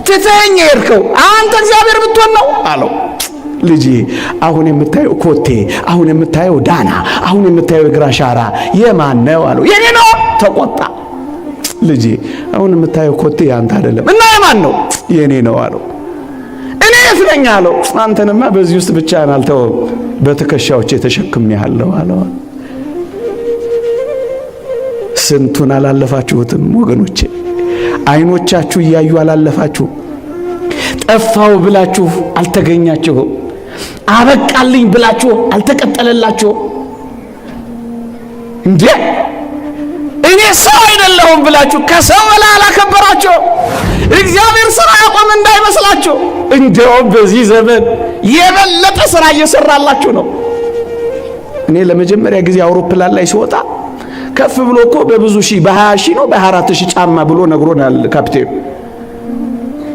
ትተኸኝ ሄድከው አንተ እግዚአብሔር ብትሆን ነው አለው። ልጄ አሁን የምታየው ኮቴ፣ አሁን የምታየው ዳና፣ አሁን የምታየው እግር አሻራ የማን ነው አለው። የኔ ነው። ተቆጣ። ልጄ አሁን የምታየው ኮቴ ያንተ አይደለም እና የማን ነው? የኔ ነው አለው። እኔ የት ነኝ አለው። አንተንማ በዚህ ውስጥ ብቻህን አልተውም፣ በትከሻዎቼ ተሸክሜሃለሁ አለው። ስንቱን አላለፋችሁትም ወገኖቼ? አይኖቻችሁ እያዩ አላለፋችሁ? ጠፋው ብላችሁ አልተገኛችሁ? አበቃልኝ ብላችሁ አልተቀጠለላችሁ? እንዴ እኔ ሰው አይደለሁም ብላችሁ ከሰው በላይ አላከበራችሁ? እግዚአብሔር ስራ ያቆም እንዳይመስላችሁ። እንደውም በዚህ ዘመን የበለጠ ስራ እየሰራላችሁ ነው። እኔ ለመጀመሪያ ጊዜ አውሮፕላን ላይ ሲወጣ ከፍ ብሎ እኮ በብዙ ሺህ በ20 ሺህ ነው በ24 ሺህ ጫማ ብሎ ነግሮናል ካፕቴኑ።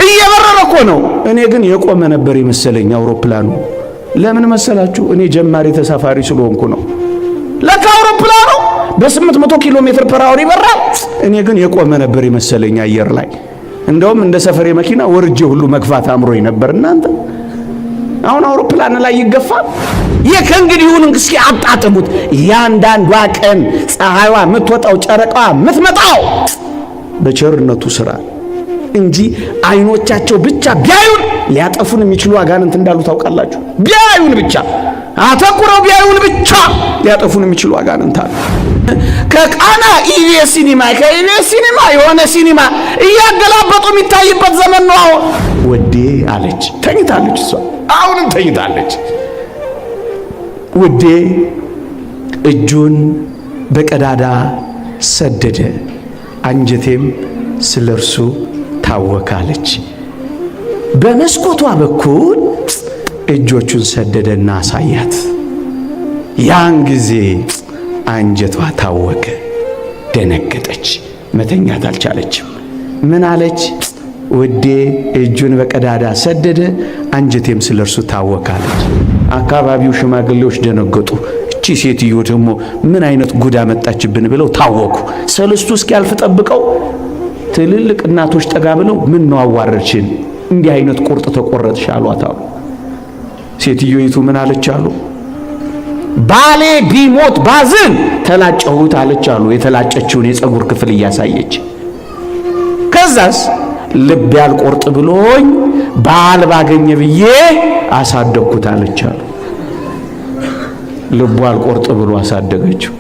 እየበረረ እኮ ነው። እኔ ግን የቆመ ነበር የመሰለኝ አውሮፕላኑ። ለምን መሰላችሁ? እኔ ጀማሪ ተሳፋሪ ስለሆንኩ ነው። ለካ አውሮፕላኑ በ800 ኪሎ ሜትር ፐር አወር ይበራል። እኔ ግን የቆመ ነበር የመሰለኝ አየር ላይ። እንደውም እንደ ሰፈሬ መኪና ወርጄ ሁሉ መግፋት አምሮኝ ነበር። እናንተ አሁን አውሮፕላን ላይ ይገፋል። ከእንግዲህ ይሁን እስኪ አጣጥሙት። ያንዳንዷ ቀን ፀሐይዋ የምትወጣው ጨረቃዋ የምትመጣው በቸርነቱ ስራ እንጂ አይኖቻቸው ብቻ ቢያዩን ሊያጠፉን የሚችሉ አጋንንት እንዳሉ ታውቃላችሁ። ቢያዩን ብቻ አተኩረው ቢያዩን ብቻ ሊያጠፉን የሚችሉ አጋንንት አሉ። ከቃና ኢቢኤስ ሲኒማ ከኢቢኤስ ሲኒማ የሆነ ሲኒማ እያገላበጡ የሚታይበት ዘመን ነው አሁን። ወዴ አለች፣ ተኝታለች። እሷ አሁንም ተኝታለች። ውዴ እጁን በቀዳዳ ሰደደ፣ አንጀቴም ስለ እርሱ ታወካለች። በመስኮቷ በኩል እጆቹን ሰደደና አሳያት። ያን ጊዜ አንጀቷ ታወከ፣ ደነገጠች፣ መተኛት አልቻለችም። ምን አለች? ውዴ እጁን በቀዳዳ ሰደደ፣ አንጀቴም ስለ እርሱ ታወካለች። አካባቢው ሽማግሌዎች ደነገጡ። እቺ ሴትዮ ደግሞ ምን አይነት ጉዳ መጣችብን ብለው ታወኩ። ሰለስቱ እስኪያልፍ ጠብቀው ትልልቅ እናቶች ጠጋ ብለው ምን ነው አዋረድሽን፣ እንዲህ አይነት ቁርጥ ተቆረጥሽ አሏት አሉ። ሴትዮይቱ ምን አለች አሉ? ባሌ ቢሞት ባዝን ተላጨሁት አለች አሉ። የተላጨችውን የፀጉር ክፍል እያሳየች ከዛስ ልብ ያልቆርጥ ብሎኝ ባል ባገኘ ብዬ አሳደግኩት አለች አሉ። ልቡ አልቆርጥ ብሎ አሳደገችው።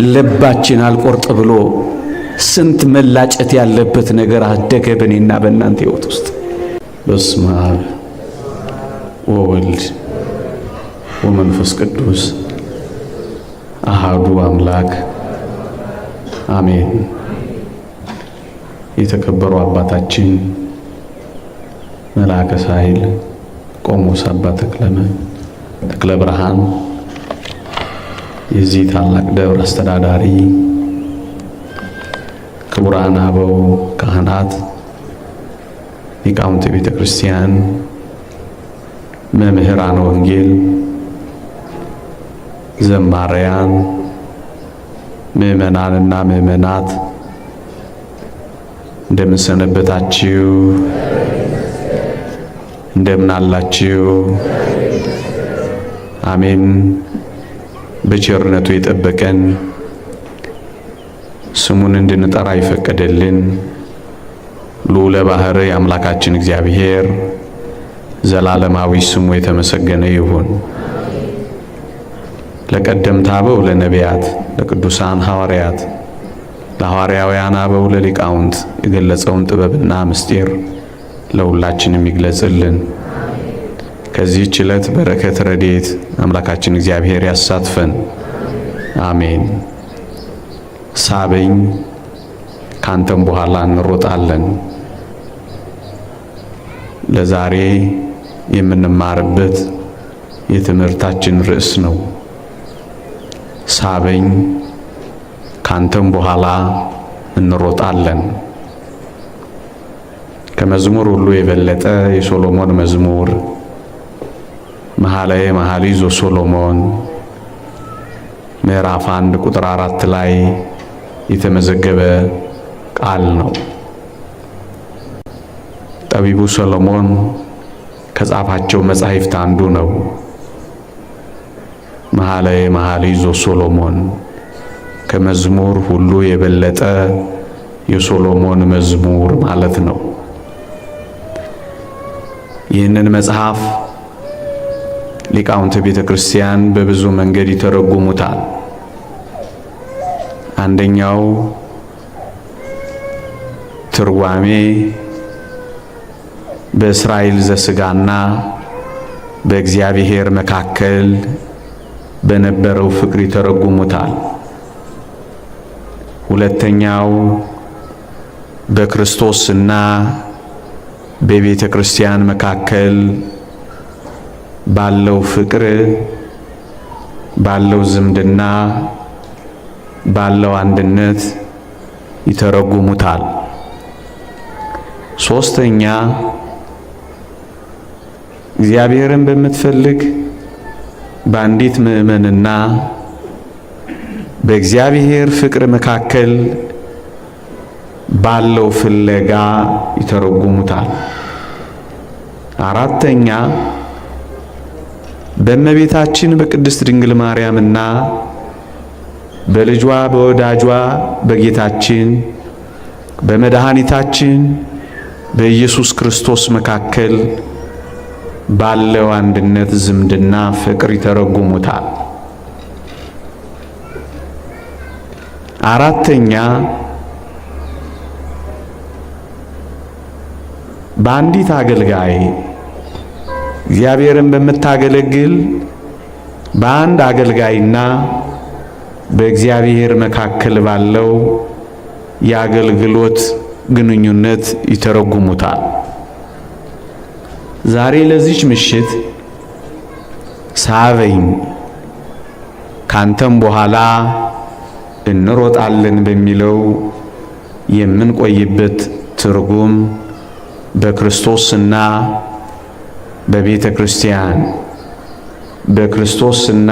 ልባችን አልቆርጥ ብሎ ስንት መላጨት ያለበት ነገር አደገ በእኔና በእናንተ ሕይወት ውስጥ። በስመ አብ ወወልድ ወመንፈስ ቅዱስ አሃዱ አምላክ አሜን። የተከበሩ አባታችን መልአከ ሳይል ቆሞስ አባ ተክለ ብርሃን የዚህ ታላቅ ደብር አስተዳዳሪ፣ ክቡራን አበው ካህናት፣ ሊቃውንተ ቤተ ክርስቲያን፣ መምህራን ወንጌል፣ ዘማሪያን፣ ምእመናንና ምእመናት እንደምን ሰነበታችሁ? እንደምን አላችሁ? አሜን። በቸርነቱ የጠበቀን ስሙን እንድንጠራ ይፈቀደልን ልዑለ ባሕርይ አምላካችን እግዚአብሔር ዘላለማዊ ስሙ የተመሰገነ ይሁን። ለቀደምት አበው ለነቢያት፣ ለቅዱሳን ሐዋርያት፣ ለሐዋርያውያን አበው ለሊቃውንት የገለጸውን ጥበብና ምስጢር ለሁላችንም ይግለጽልን። ከዚህች ዕለት በረከት ረድኤት አምላካችን እግዚአብሔር ያሳትፈን። አሜን። ሳበኝ ካንተም በኋላ እንሮጣለን። ለዛሬ የምንማርበት የትምህርታችን ርዕስ ነው። ሳበኝ ካንተም በኋላ እንሮጣለን። ከመዝሙር ሁሉ የበለጠ የሶሎሞን መዝሙር መኃልየ መኃልይ ዘሶሎሞን ምዕራፍ 1 ቁጥር 4 ላይ የተመዘገበ ቃል ነው። ጠቢቡ ሰሎሞን ከጻፋቸው መጻሕፍት አንዱ ነው። መኃልየ መኃልይ ዘሰሎሞን ከመዝሙር ሁሉ የበለጠ የሶሎሞን መዝሙር ማለት ነው። ይህንን መጽሐፍ ሊቃውንተ ቤተ ክርስቲያን በብዙ መንገድ ይተረጉሙታል። አንደኛው ትርጓሜ በእስራኤል ዘሥጋና በእግዚአብሔር መካከል በነበረው ፍቅር ይተረጉሙታል። ሁለተኛው በክርስቶስና በቤተ ክርስቲያን መካከል ባለው ፍቅር፣ ባለው ዝምድና፣ ባለው አንድነት ይተረጉሙታል። ሶስተኛ እግዚአብሔርን በምትፈልግ በአንዲት ምእመንና በእግዚአብሔር ፍቅር መካከል ባለው ፍለጋ ይተረጉሙታል። አራተኛ በእመቤታችን በቅድስት ድንግል ማርያምና በልጇ በወዳጇ በጌታችን በመድኃኒታችን በኢየሱስ ክርስቶስ መካከል ባለው አንድነት፣ ዝምድና፣ ፍቅር ይተረጉሙታል። አራተኛ በአንዲት አገልጋይ እግዚአብሔርን በምታገለግል በአንድ አገልጋይና በእግዚአብሔር መካከል ባለው የአገልግሎት ግንኙነት ይተረጉሙታል። ዛሬ ለዚች ምሽት ሳበኝ ካንተም በኋላ እንሮጣለን በሚለው የምንቆይበት ትርጉም በክርስቶስና በቤተ ክርስቲያን በክርስቶስና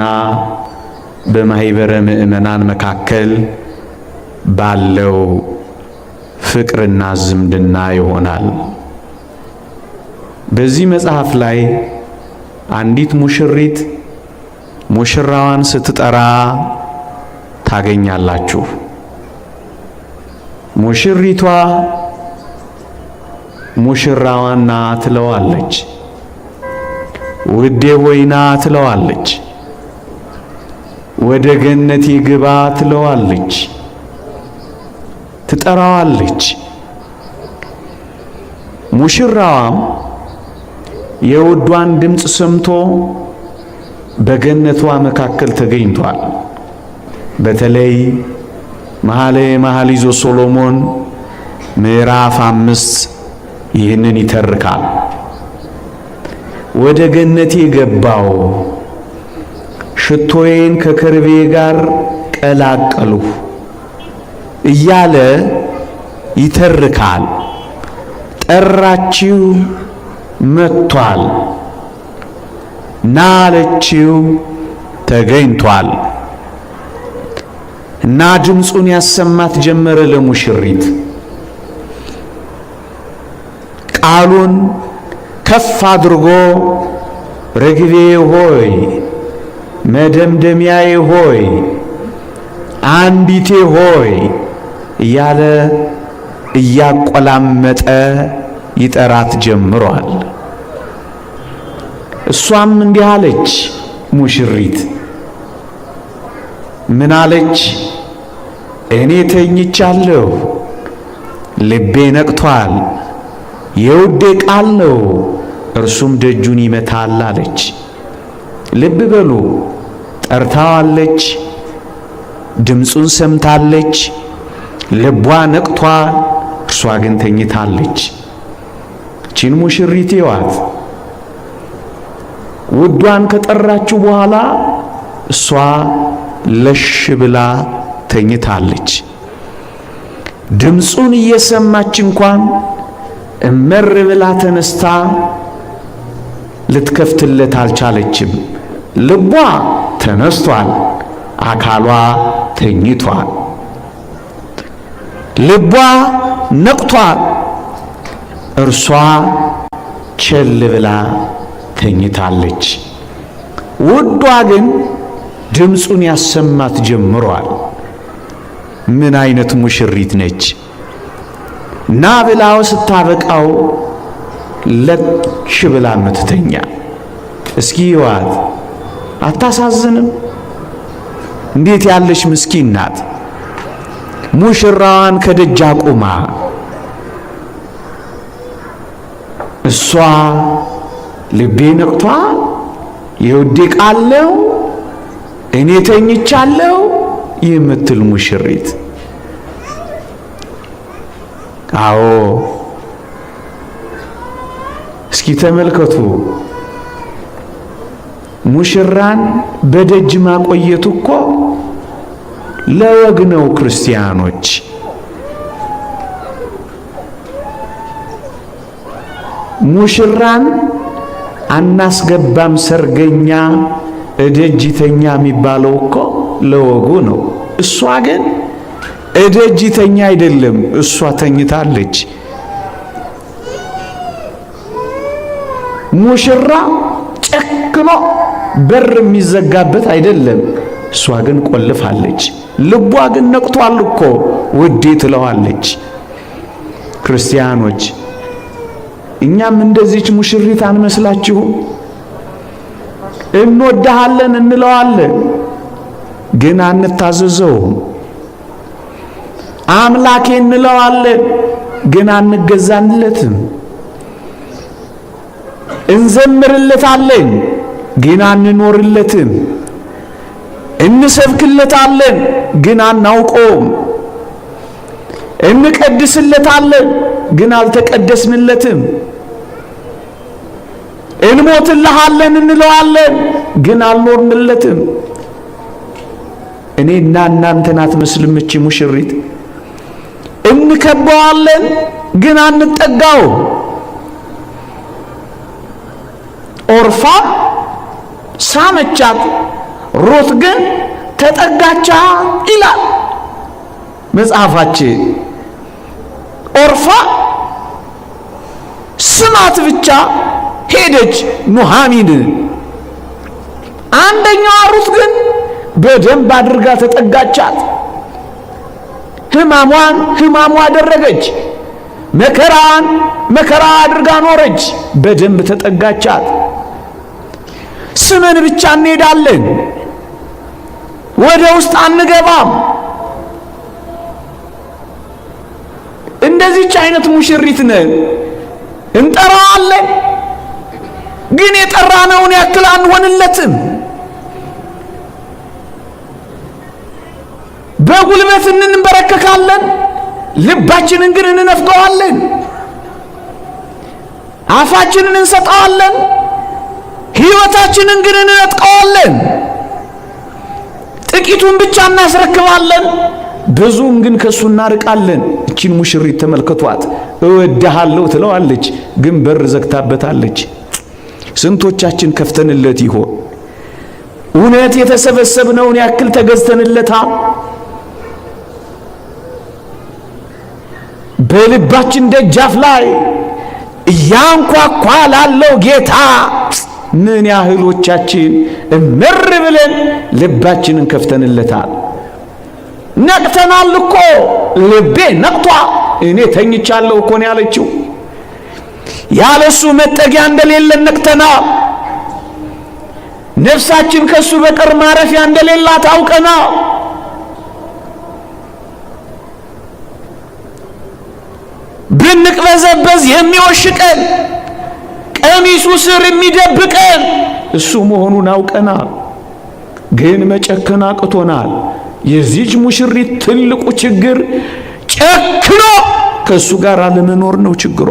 በማህበረ ምእመናን መካከል ባለው ፍቅርና ዝምድና ይሆናል። በዚህ መጽሐፍ ላይ አንዲት ሙሽሪት ሙሽራዋን ስትጠራ ታገኛላችሁ። ሙሽሪቷ ሙሽራዋን ና ትለዋለች። ውዴ ሆይ ና ትለዋለች። ወደ ገነቴ ግባ ትለዋለች። ትጠራዋለች። ሙሽራዋም የውዷን ድምፅ ሰምቶ በገነቷ መካከል ተገኝቷል። በተለይ መኃልየ መኃልይ ዘሰሎሞን ምዕራፍ 5 ይህንን ይተርካል። ወደ ገነቴ ገባው፣ ሽቶዬን ከከርቤ ጋር ቀላቀልሁ እያለ ይተርካል። ጠራችው፣ መጥቷል። ናለችው፣ ተገኝቷል። እና ድምፁን ያሰማት ጀመረ ለሙሽሪት። ቃሉን ከፍ አድርጎ ርግቤ ሆይ፣ መደምደሚያዬ ሆይ፣ አንዲቴ ሆይ እያለ እያቆላመጠ ይጠራት ጀምሯል። እሷም እንዲህ አለች ሙሽሪት። ምን አለች? እኔ ተኝቻለሁ፣ ልቤ ነቅቷል፣ የውዴ ቃል ነው፣ እርሱም ደጁን ይመታል አለች። ልብ በሉ፣ ጠርታዋለች፣ ድምፁን ሰምታለች፣ ልቧ ነቅቷል፣ እርሷ ግን ተኝታለች። ቺን ሙሽሪት ይዋት ውዷን ከጠራችው በኋላ እሷ ለሽ ብላ ተኝታለች። ድምፁን እየሰማች እንኳን እመር ብላ ተነስታ ልትከፍትለት አልቻለችም። ልቧ ተነስቷል፣ አካሏ ተኝቷል። ልቧ ነቅቷል፣ እርሷ ቸል ብላ ተኝታለች። ውዷ ግን ድምፁን ያሰማት ጀምሯል። ምን አይነት ሙሽሪት ነች! ና ብላው ስታበቃው ለሽ ብላ ምትተኛ። እስኪ ይዋት አታሳዝንም? እንዴት ያለሽ ምስኪን ናት! ሙሽራዋን ከደጅ አቁማ እሷ ልቤ ነቅቷል፣ የውዴ ቃል ነው፣ እኔ ተኝቻለሁ የምትል ሙሽሪት። አዎ እስኪ ተመልከቱ። ሙሽራን በደጅ ማቆየቱ እኮ ለወግ ነው። ክርስቲያኖች ሙሽራን አናስገባም ሰርገኛ እደጅተኛ የሚባለው እኮ ለወጉ ነው። እሷ ግን እደጅተኛ አይደለም፣ እሷ ተኝታለች። ሙሽራ ጨክኖ በር የሚዘጋበት አይደለም፣ እሷ ግን ቆልፋለች። ልቧ ግን ነቅቷል እኮ ውዴ ትለዋለች። ክርስቲያኖች እኛም እንደዚች ሙሽሪት አንመስላችሁም? እንወድሃለን እንለዋለን፣ ግን አንታዘዘውም። አምላኬ እንለዋለን፣ ግን አንገዛንለትም። እንዘምርለታለን፣ ግን አንኖርለትም። እንሰብክለታለን፣ ግን አናውቀውም። እንቀድስለታለን፣ ግን አልተቀደስንለትም። እንሞትልሃለን እንለዋለን፣ ግን አልኖርንለትም። እኔና እናንተን አትመስልም እቺ ሙሽሪት። እንከበዋለን፣ ግን አንጠጋው። ኦርፋ ሳመቻት፣ ሩት ግን ተጠጋቻ ይላል መጽሐፋችን። ኦርፋ ስማት ብቻ ሄደች ኑሃሚን። አንደኛዋ ሩት ግን በደንብ አድርጋ ተጠጋቻት። ሕማሟን ሕማሟ አደረገች፣ መከራዋን መከራ አድርጋ ኖረች። በደንብ ተጠጋቻት። ስመን ብቻ እንሄዳለን፣ ወደ ውስጥ አንገባም። እንደዚህች አይነት ሙሽሪት ነን። እንጠራዋለን፣ ግን የጠራነውን ያክል አንሆንለትም። በጉልበት እንንበረከካለን፣ ልባችንን ግን እንነፍገዋለን። አፋችንን እንሰጠዋለን፣ ሕይወታችንን ግን እንነጥቀዋለን። ጥቂቱን ብቻ እናስረክባለን፣ ብዙውን ግን ከሱ እናርቃለን። እቺን ሙሽሪት ተመልከቷት። እወድሃለሁ ትለዋለች፣ ግን በር ዘግታበታለች። ስንቶቻችን ከፍተንለት ይሆን? እውነት የተሰበሰብነውን ያክል ተገዝተንለታል? በልባችን ደጃፍ ላይ እያንኳኳ ላለው ጌታ ምን ያህሎቻችን እምር ብለን ልባችንን ከፍተንለታል? ነቅተናል እኮ። ልቤ ነቅቷ፣ እኔ ተኝቻለሁ እኮ ነው ያለችው። ያለሱ መጠጊያ እንደሌለን ነቅተናል። ነፍሳችን ከሱ በቀር ማረፊያ እንደሌላት አውቀናል። ብንቅበዘበዝ የሚወሽቀን፣ ቀሚሱ ስር የሚደብቀን እሱ መሆኑን አውቀናል። ግን መጨከን አቅቶናል። የዚች ሙሽሪት ትልቁ ችግር ጨክኖ ከሱ ጋር አለመኖር ነው ችግሯ።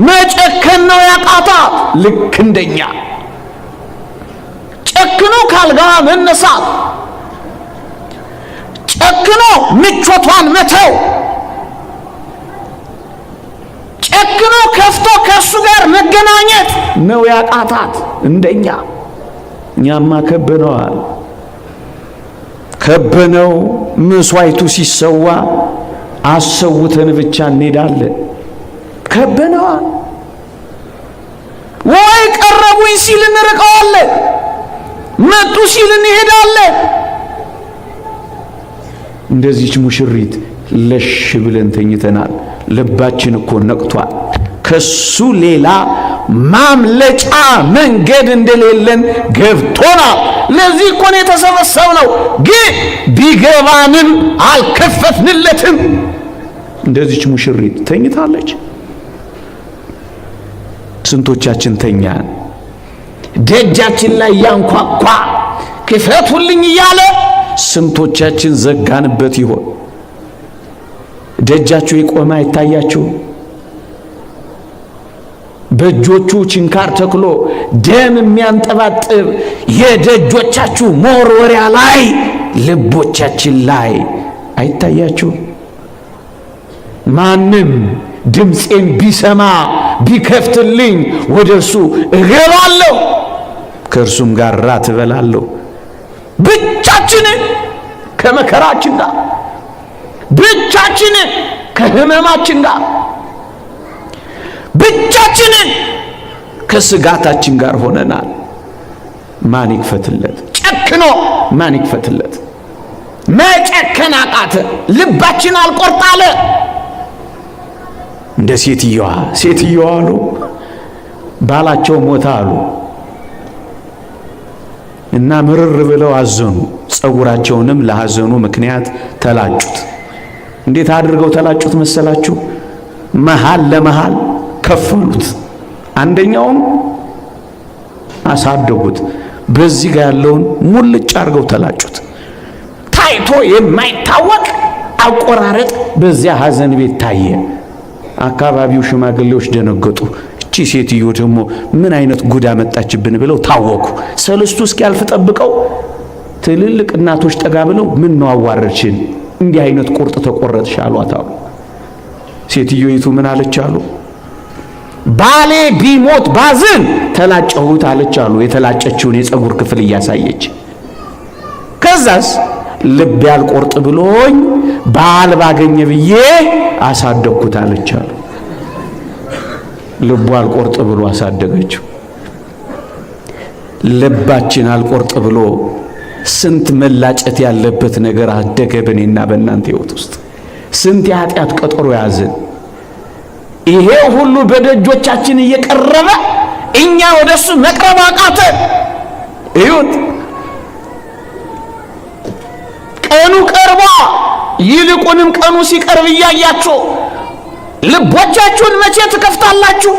መጨከን ነው ያቃታት። ልክ እንደኛ ጨክኖ ካልጋ መነሳት፣ ጨክኖ ምቾቷን መተው፣ ጨክኖ ከፍቶ ከሱ ጋር መገናኘት ነው ያቃታት እንደኛ። እኛማ ከበነዋል። ከበነው መስዋዕቱ ሲሰዋ አሰውተን ብቻ እንሄዳለን። ከበነዋል። ወይ ቀረቡኝ ሲል እንርቀዋለን፣ መጡ ሲል እንሄዳለን። እንደዚህች ሙሽሪት ለሽ ብለን ተኝተናል። ልባችን እኮ ነቅቷል። ከሱ ሌላ ማምለጫ መንገድ እንደሌለን ገብቶናል። ለዚህ እኮ ነው የተሰበሰብነው። ግን ቢገባንም አልከፈትንለትም። እንደዚህች ሙሽሪት ተኝታለች። ስንቶቻችን ተኛን? ደጃችን ላይ ያንኳኳ ክፈቱልኝ እያለ ስንቶቻችን ዘጋንበት ይሆን? ደጃችሁ የቆመ አይታያችሁ? በእጆቹ ችንካር ተክሎ ደም የሚያንጠባጥብ የደጆቻችሁ መወርወሪያ ላይ ልቦቻችን ላይ አይታያችሁ? ማንም ድምፄን ቢሰማ ቢከፍትልኝ ወደ እርሱ እገባለሁ፣ ከእርሱም ጋር ራት እበላለሁ። ብቻችንን ከመከራችን ጋር፣ ብቻችንን ከህመማችን ጋር፣ ብቻችንን ከስጋታችን ጋር ሆነናል። ማን ይክፈትለት? ጨክኖ ማን ይክፈትለት? መጨከን አቃተ። ልባችን አልቆርጣለ። እንደ ሴትየዋ አሉ ባላቸው ሞታ አሉ እና ምርር ብለው አዘኑ። ጸጉራቸውንም ለሐዘኑ ምክንያት ተላጩት። እንዴት አድርገው ተላጩት መሰላችሁ? መሃል ለመሃል ከፈሉት። አንደኛውም አሳደጉት። በዚህ ጋር ያለውን ሙልጭ አድርገው ተላጩት። ታይቶ የማይታወቅ አቆራረጥ በዚያ ሐዘን ቤት ታየ። አካባቢው ሽማግሌዎች ደነገጡ። እቺ ሴትዮ ደግሞ ምን አይነት ጉዳ መጣችብን ብለው ታወኩ። ሰለስቱ እስኪያልፍ ጠብቀው ትልልቅ እናቶች ጠጋ ብለው ምን ነው አዋረድሽን? እንዲህ አይነት ቁርጥ ተቆረጥሽ አሏት አሉ። ሴትዮይቱ ምን አለች አሉ? ባሌ ቢሞት ባዝን ተላጨሁት አለች አሉ። የተላጨችውን የፀጉር ክፍል እያሳየች ከዛስ ልብ ያልቆርጥ ብሎኝ ባል ባገኘ ብዬ አሳደግኩት አለች አሉ። ልቡ አልቆርጥ ብሎ አሳደገችው። ልባችን አልቆርጥ ብሎ ስንት መላጨት ያለበት ነገር አደገ በእኔና በእናንተ ሕይወት ውስጥ። ስንት የኃጢአት ቀጠሮ ያዝን። ይሄ ሁሉ በደጆቻችን እየቀረበ እኛ ወደሱ መቅረብ አቃተን። እዩት፣ ቀኑ ቀርቧ። ይልቁንም ቀኑ ሲቀርብ እያያችሁ ልቦቻችሁን መቼ ትከፍታላችሁ?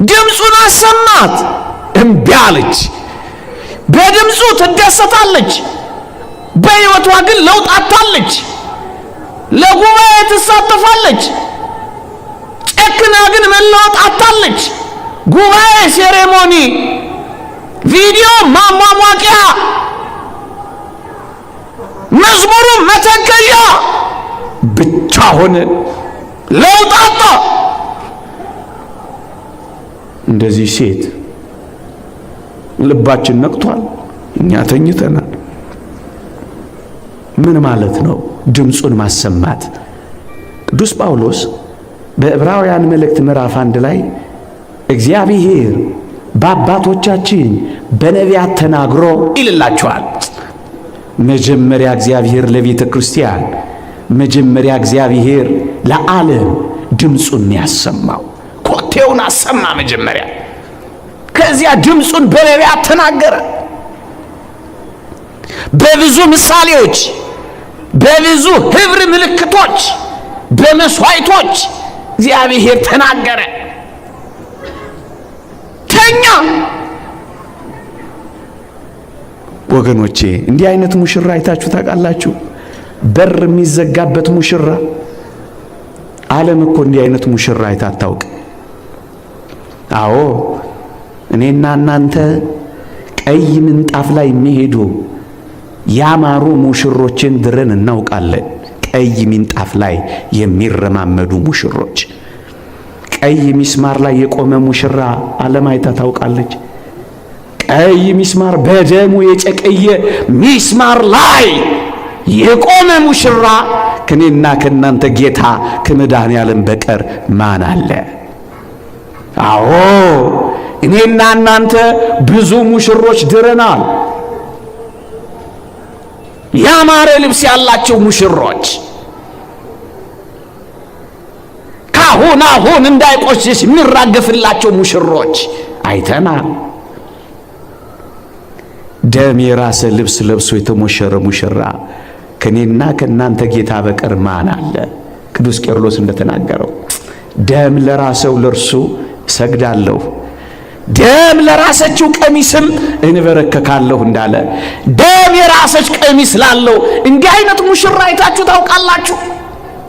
ድምፁን አሰማት፣ እምቢ አለች። በድምፁ ትደሰታለች፣ በሕይወቷ ግን ለውጥ አጣለች። ለጉባኤ ትሳተፋለች፣ ጨክና ግን መለወጥ አጣለች። ጉባኤ ሴሬሞኒ፣ ቪዲዮ ማሟሟቂያ፣ መዝሙሩ መተከያ ብቻ ሆነ፣ ለውጥ አጣ። እንደዚህ ሴት ልባችን ነቅቷል፣ እኛ ተኝተናል። ምን ማለት ነው ድምፁን ማሰማት? ቅዱስ ጳውሎስ በዕብራውያን መልእክት ምዕራፍ 1 ላይ እግዚአብሔር በአባቶቻችን በነቢያት ተናግሮ ይልላቸዋል። መጀመሪያ እግዚአብሔር ለቤተ ክርስቲያን፣ መጀመሪያ እግዚአብሔር ለዓለም ድምፁን ያሰማው። ኮቴውን አሰማ መጀመሪያ። ከዚያ ድምፁን በነቢያት ተናገረ። በብዙ ምሳሌዎች፣ በብዙ ህብር ምልክቶች፣ በመስዋዕቶች እግዚአብሔር ተናገረ። ተኛ። ወገኖቼ እንዲህ አይነት ሙሽራ አይታችሁ ታውቃላችሁ? በር የሚዘጋበት ሙሽራ። ዓለም እኮ እንዲህ አይነት ሙሽራ አይታ አታውቅ። አዎ እኔና እናንተ ቀይ ምንጣፍ ላይ የሚሄዱ ያማሩ ሙሽሮችን ድረን እናውቃለን። ቀይ ምንጣፍ ላይ የሚረማመዱ ሙሽሮች። ቀይ ሚስማር ላይ የቆመ ሙሽራ ዓለም አይታ ታውቃለች? ቀይ ሚስማር በደሙ የጨቀየ ሚስማር ላይ የቆመ ሙሽራ ከኔና ከናንተ ጌታ ከመድኃኔዓለም በቀር ማን አለ? አዎ እኔና እናንተ ብዙ ሙሽሮች ድረናል። ያማረ ልብስ ያላቸው ሙሽሮች፣ አሁን እንዳይቆሽሽ የሚራገፍላቸው ሙሽሮች አይተናል። ደም የራሰ ልብስ ለብሶ የተሞሸረ ሙሽራ ከኔና ከናንተ ጌታ በቀር ማን አለ? ቅዱስ ቄርሎስ እንደተናገረው ደም ለራሰው ለርሱ ሰግዳለሁ፣ ደም ለራሰችው ቀሚስም እንበረከካለሁ እንዳለ ደም የራሰች ቀሚስ ላለው እንዲህ አይነት ሙሽራ አይታችሁ ታውቃላችሁ?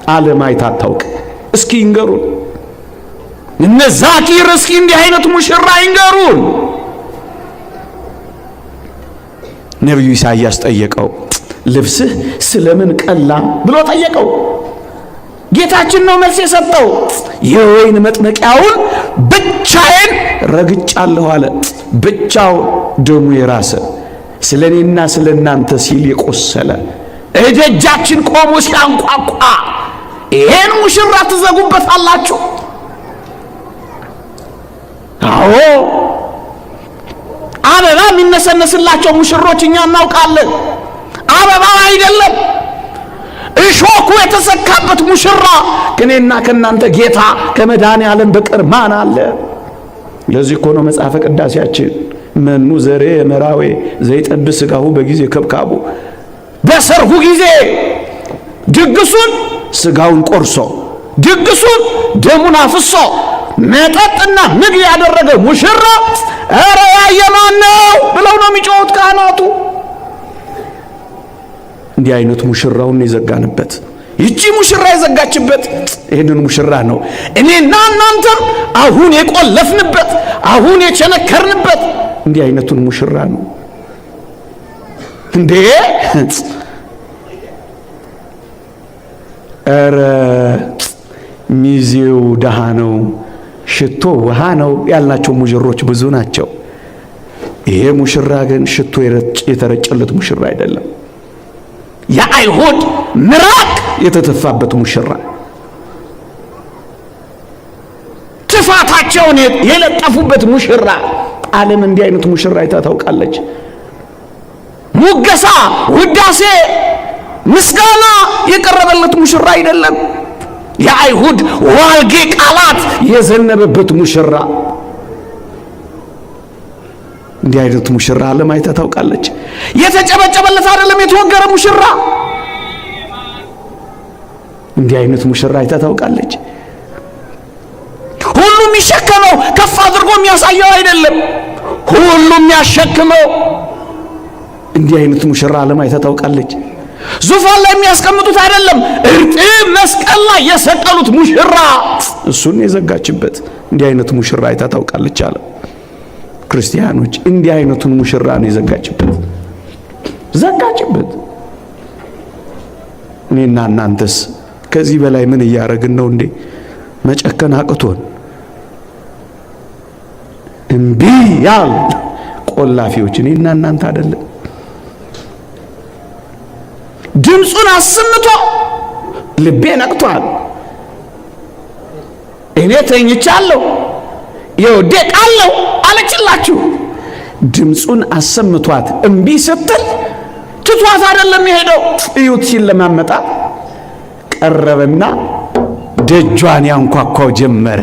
ዓለም አይታ አታውቅ። እስኪ ይንገሩን እነ ዛኪር፣ እስኪ እንዲህ አይነት ሙሽራ ይንገሩን። ነቢዩ ኢሳይያስ ጠየቀው፣ ልብስህ ስለምን ቀላ ብሎ ጠየቀው። ጌታችን ነው መልስ የሰጠው። የወይን መጥመቂያውን ብቻዬን ረግጫለሁ አለ። ብቻው ደሙ የራሰ ስለኔና ስለናንተ ሲል የቆሰለ እደጃችን ቆሞ ሲያንቋቋ ይሄን ሙሽራ ትዘጉበታላችሁ? አዎ አበባ የሚነሰነስላቸው ሙሽሮች እኛ እናውቃለን። አበባ አይደለም እሾኩ የተሰካበት ሙሽራ ከኔና ከናንተ ጌታ ከመድኃኔዓለም በቀር ማን አለ? ለዚህ እኮ ነው መጽሐፈ ቅዳሴያችን መኑ ዘሬ መራዌ ዘይጠብ ሥጋሁ በጊዜ ከብካቡ፣ በሰርጉ ጊዜ ድግሱን ሥጋውን ቆርሶ ድግሱን ደሙን አፍሶ መጠጥና ምግብ ያደረገ ሙሽራ ኧረ ያየማን ነው ብለው ነው የሚጮሁት ካህናቱ። እንዲህ አይነት ሙሽራውን የዘጋንበት፣ ይቺ ሙሽራ የዘጋችበት ይህንን ሙሽራ ነው እኔና እናንተም አሁን የቆለፍንበት፣ አሁን የቸነከርንበት እንዲህ አይነቱን ሙሽራ ነው እንዴ። ኧረ ሚዜው ደሃ ነው፣ ሽቶ ውሃ ነው ያልናቸው ሙሽሮች ብዙ ናቸው። ይሄ ሙሽራ ግን ሽቶ የተረጨለት ሙሽራ አይደለም። የአይሁድ ምራቅ የተተፋበት ሙሽራ፣ ትፋታቸውን የለጠፉበት ሙሽራ። ዓለም እንዲህ አይነት ሙሽራ አይታ ታውቃለች? ሙገሳ፣ ውዳሴ፣ ምስጋና የቀረበለት ሙሽራ አይደለም። የአይሁድ ዋልጌ ቃላት የዘነበበት ሙሽራ። እንዲህ አይነት ሙሽራ ዓለም አይታ ታውቃለች? የተጨበጨበለት አይደለም የተወገረ ሙሽራ። እንዲህ አይነት ሙሽራ አይታ ታውቃለች? ሁሉም የሚሸከመው ከፍ አድርጎ የሚያሳየው አይደለም፣ ሁሉም የሚያሸክመው። እንዲህ አይነት ሙሽራ ዓለም አይታ ታውቃለች? ዙፋን ላይ የሚያስቀምጡት አይደለም፣ እርጥብ መስቀል ላይ የሰቀሉት ሙሽራ፣ እሱን የዘጋችበት። እንዲህ አይነት ሙሽራ አይታ ታውቃለች አለ። ክርስቲያኖች እንዲህ አይነቱን ሙሽራ ነው የዘጋችበት፣ ዘጋችበት። እኔና እናንተስ ከዚህ በላይ ምን እያደረግን ነው እንዴ? መጨከን አቅቶን እምቢ ያል ቆላፊዎች እኔና እናንተ አይደለም። ድምፁን አሰምቶ ልቤ ነቅቷል፣ እኔ ተኝቻለሁ የወደቃለሁ አለችላችሁ። ድምፁን አሰምቷት እምቢ ስትል ትቷት አይደለም የሄደው። እዩት ሲል ለማመጣት ቀረበና ደጇን ያንኳኳው ጀመረ።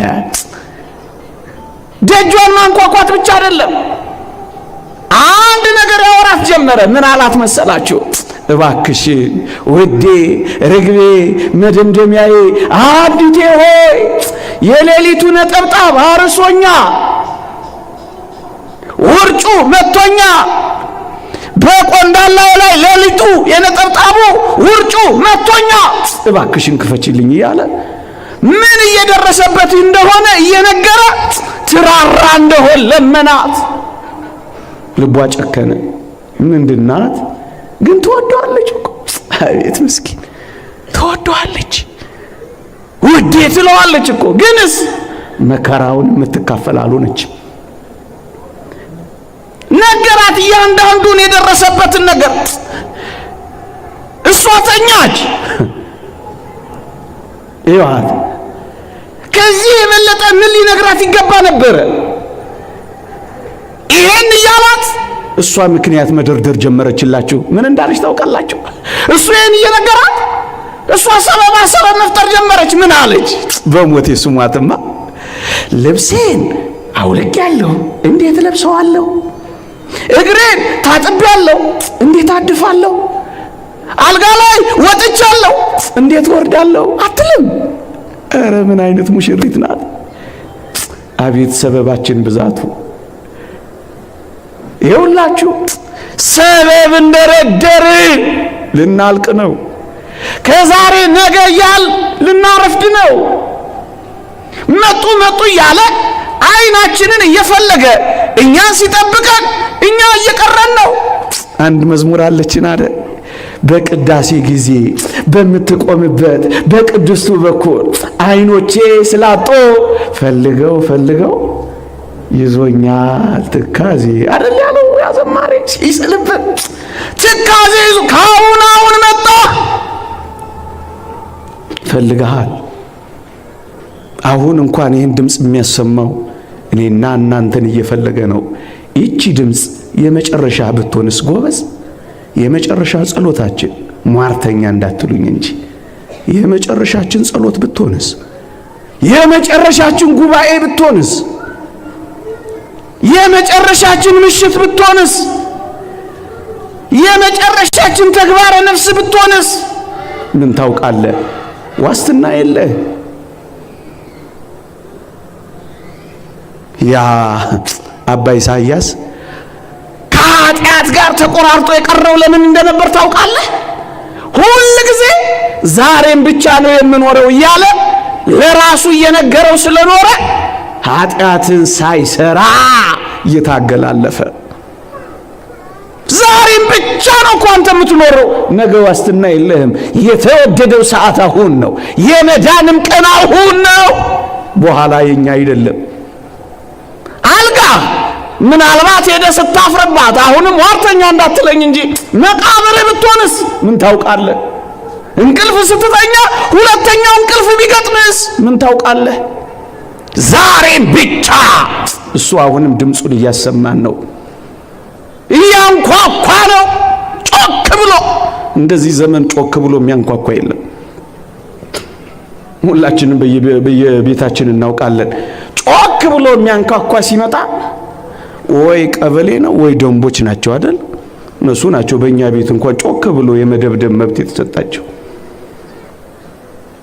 ደጇን ማንኳኳት ብቻ አይደለም፣ አንድ ነገር ያወራት ጀመረ። ምን አላት መሰላችሁ? እባክሽ ውዴ፣ ርግቤ፣ መደምደሚያዬ፣ አዲቴ ሆይ የሌሊቱ ነጠብጣብ አርሶኛ፣ ውርጩ መቶኛ፣ በቆንዳላው ላይ ሌሊቱ የነጠብጣቡ ውርጩ መቶኛ፣ እባክሽን ክፈችልኝ እያለ ምን እየደረሰበት እንደሆነ እየነገረ ትራራ እንደሆነ ለመናት። ልቧ ጨከነ። ምንድናት ግን ትወደዋለች እኮ። አቤት ምስኪን፣ ትወደዋለች፣ ውዴ ትለዋለች እኮ። ግንስ መከራውን የምትካፈል አልሆነችም። ነገራት እያንዳንዱን የደረሰበትን ነገር። እሷ ተኛች፣ ይዋት ከዚህ የበለጠ ምን ሊነግራት ይገባ ነበር? ይሄን እያላት እሷ ምክንያት መደርደር ጀመረችላችሁ። ምን እንዳለች ታውቃላችሁ? እሱ ይሄን እየነገራት እሷ ሰበብ መፍጠር ጀመረች። ምን አለች? በሞቴ ስሟትማ ልብሴን አውልቄያለሁ፣ እንዴት ለብሰዋለሁ? እግሬን ታጥቤያለሁ፣ እንዴት አድፋለሁ? አልጋ ላይ ወጥቻለሁ፣ እንዴት ወርዳለሁ አትልም። ኧረ ምን አይነት ሙሽሪት ናት! አቤት ሰበባችን ብዛቱ! ይኸውላችሁ ሰበብ እንደረደር ልናልቅ ነው። ከዛሬ ነገ እያል ልናረፍድ ነው። መጡ እያለ አይናችንን እየፈለገ እኛን ሲጠብቀን እኛ እየቀረን ነው። አንድ መዝሙር አለችን አይደል? በቅዳሴ ጊዜ በምትቆምበት በቅድስቱ በኩል አይኖቼ ስላጦ ፈልገው ይዞኛል ትካዜ አይደል ያለው ያዘማሪ ሲስልበት ትካዜ ይዞ ካሁን መጣ ፈልገሃል። አሁን እንኳን ይህን ድምፅ የሚያሰማው እኔና እናንተን እየፈለገ ነው። ይቺ ድምፅ የመጨረሻ ብትሆንስ ጎበዝ፣ የመጨረሻ ጸሎታችን ሟርተኛ እንዳትሉኝ እንጂ የመጨረሻችን ጸሎት ብትሆንስ፣ የመጨረሻችን ጉባኤ ብትሆንስ፣ የመጨረሻችን ምሽት ብትሆንስ፣ የመጨረሻችን ተግባረ ነፍስ ብትሆንስ፣ ምን ታውቃለህ? ዋስትና የለህ። ያ አባ ኢሳይያስ ከኃጢአት ጋር ተቆራርጦ የቀረው ለምን እንደነበር ታውቃለህ? ሁል ጊዜ ዛሬም ብቻ ነው የምኖረው እያለ ለራሱ እየነገረው ስለኖረ ኃጢአትን ሳይሰራ እየታገላለፈ ዛሬም ብቻ ነው እኮ አንተ የምትኖረው፣ ነገ ዋስትና የለህም። የተወደደው ሰዓት አሁን ነው፣ የመዳንም ቀን አሁን ነው፣ በኋላ የኛ አይደለም። አልጋ ምናልባት ሄደ ስታፍርባት አሁንም ዋርተኛ እንዳትለኝ እንጂ መቃብር ብትሆንስ ምን ታውቃለህ? እንቅልፍ ስትተኛ ሁለተኛው እንቅልፍ ቢገጥምስ ምን ታውቃለህ? ዛሬም ብቻ እሱ አሁንም ድምፁን እያሰማን ነው፣ እያንኳኳ ነው ጮክ ብሎ። እንደዚህ ዘመን ጮክ ብሎ የሚያንኳኳ የለም። ሁላችንም በየቤታችን እናውቃለን። ጮክ ብሎ የሚያንኳኳ ሲመጣ ወይ ቀበሌ ነው ወይ ደንቦች ናቸው አይደል? እነሱ ናቸው በእኛ ቤት እንኳን ጮክ ብሎ የመደብደብ መብት የተሰጣቸው።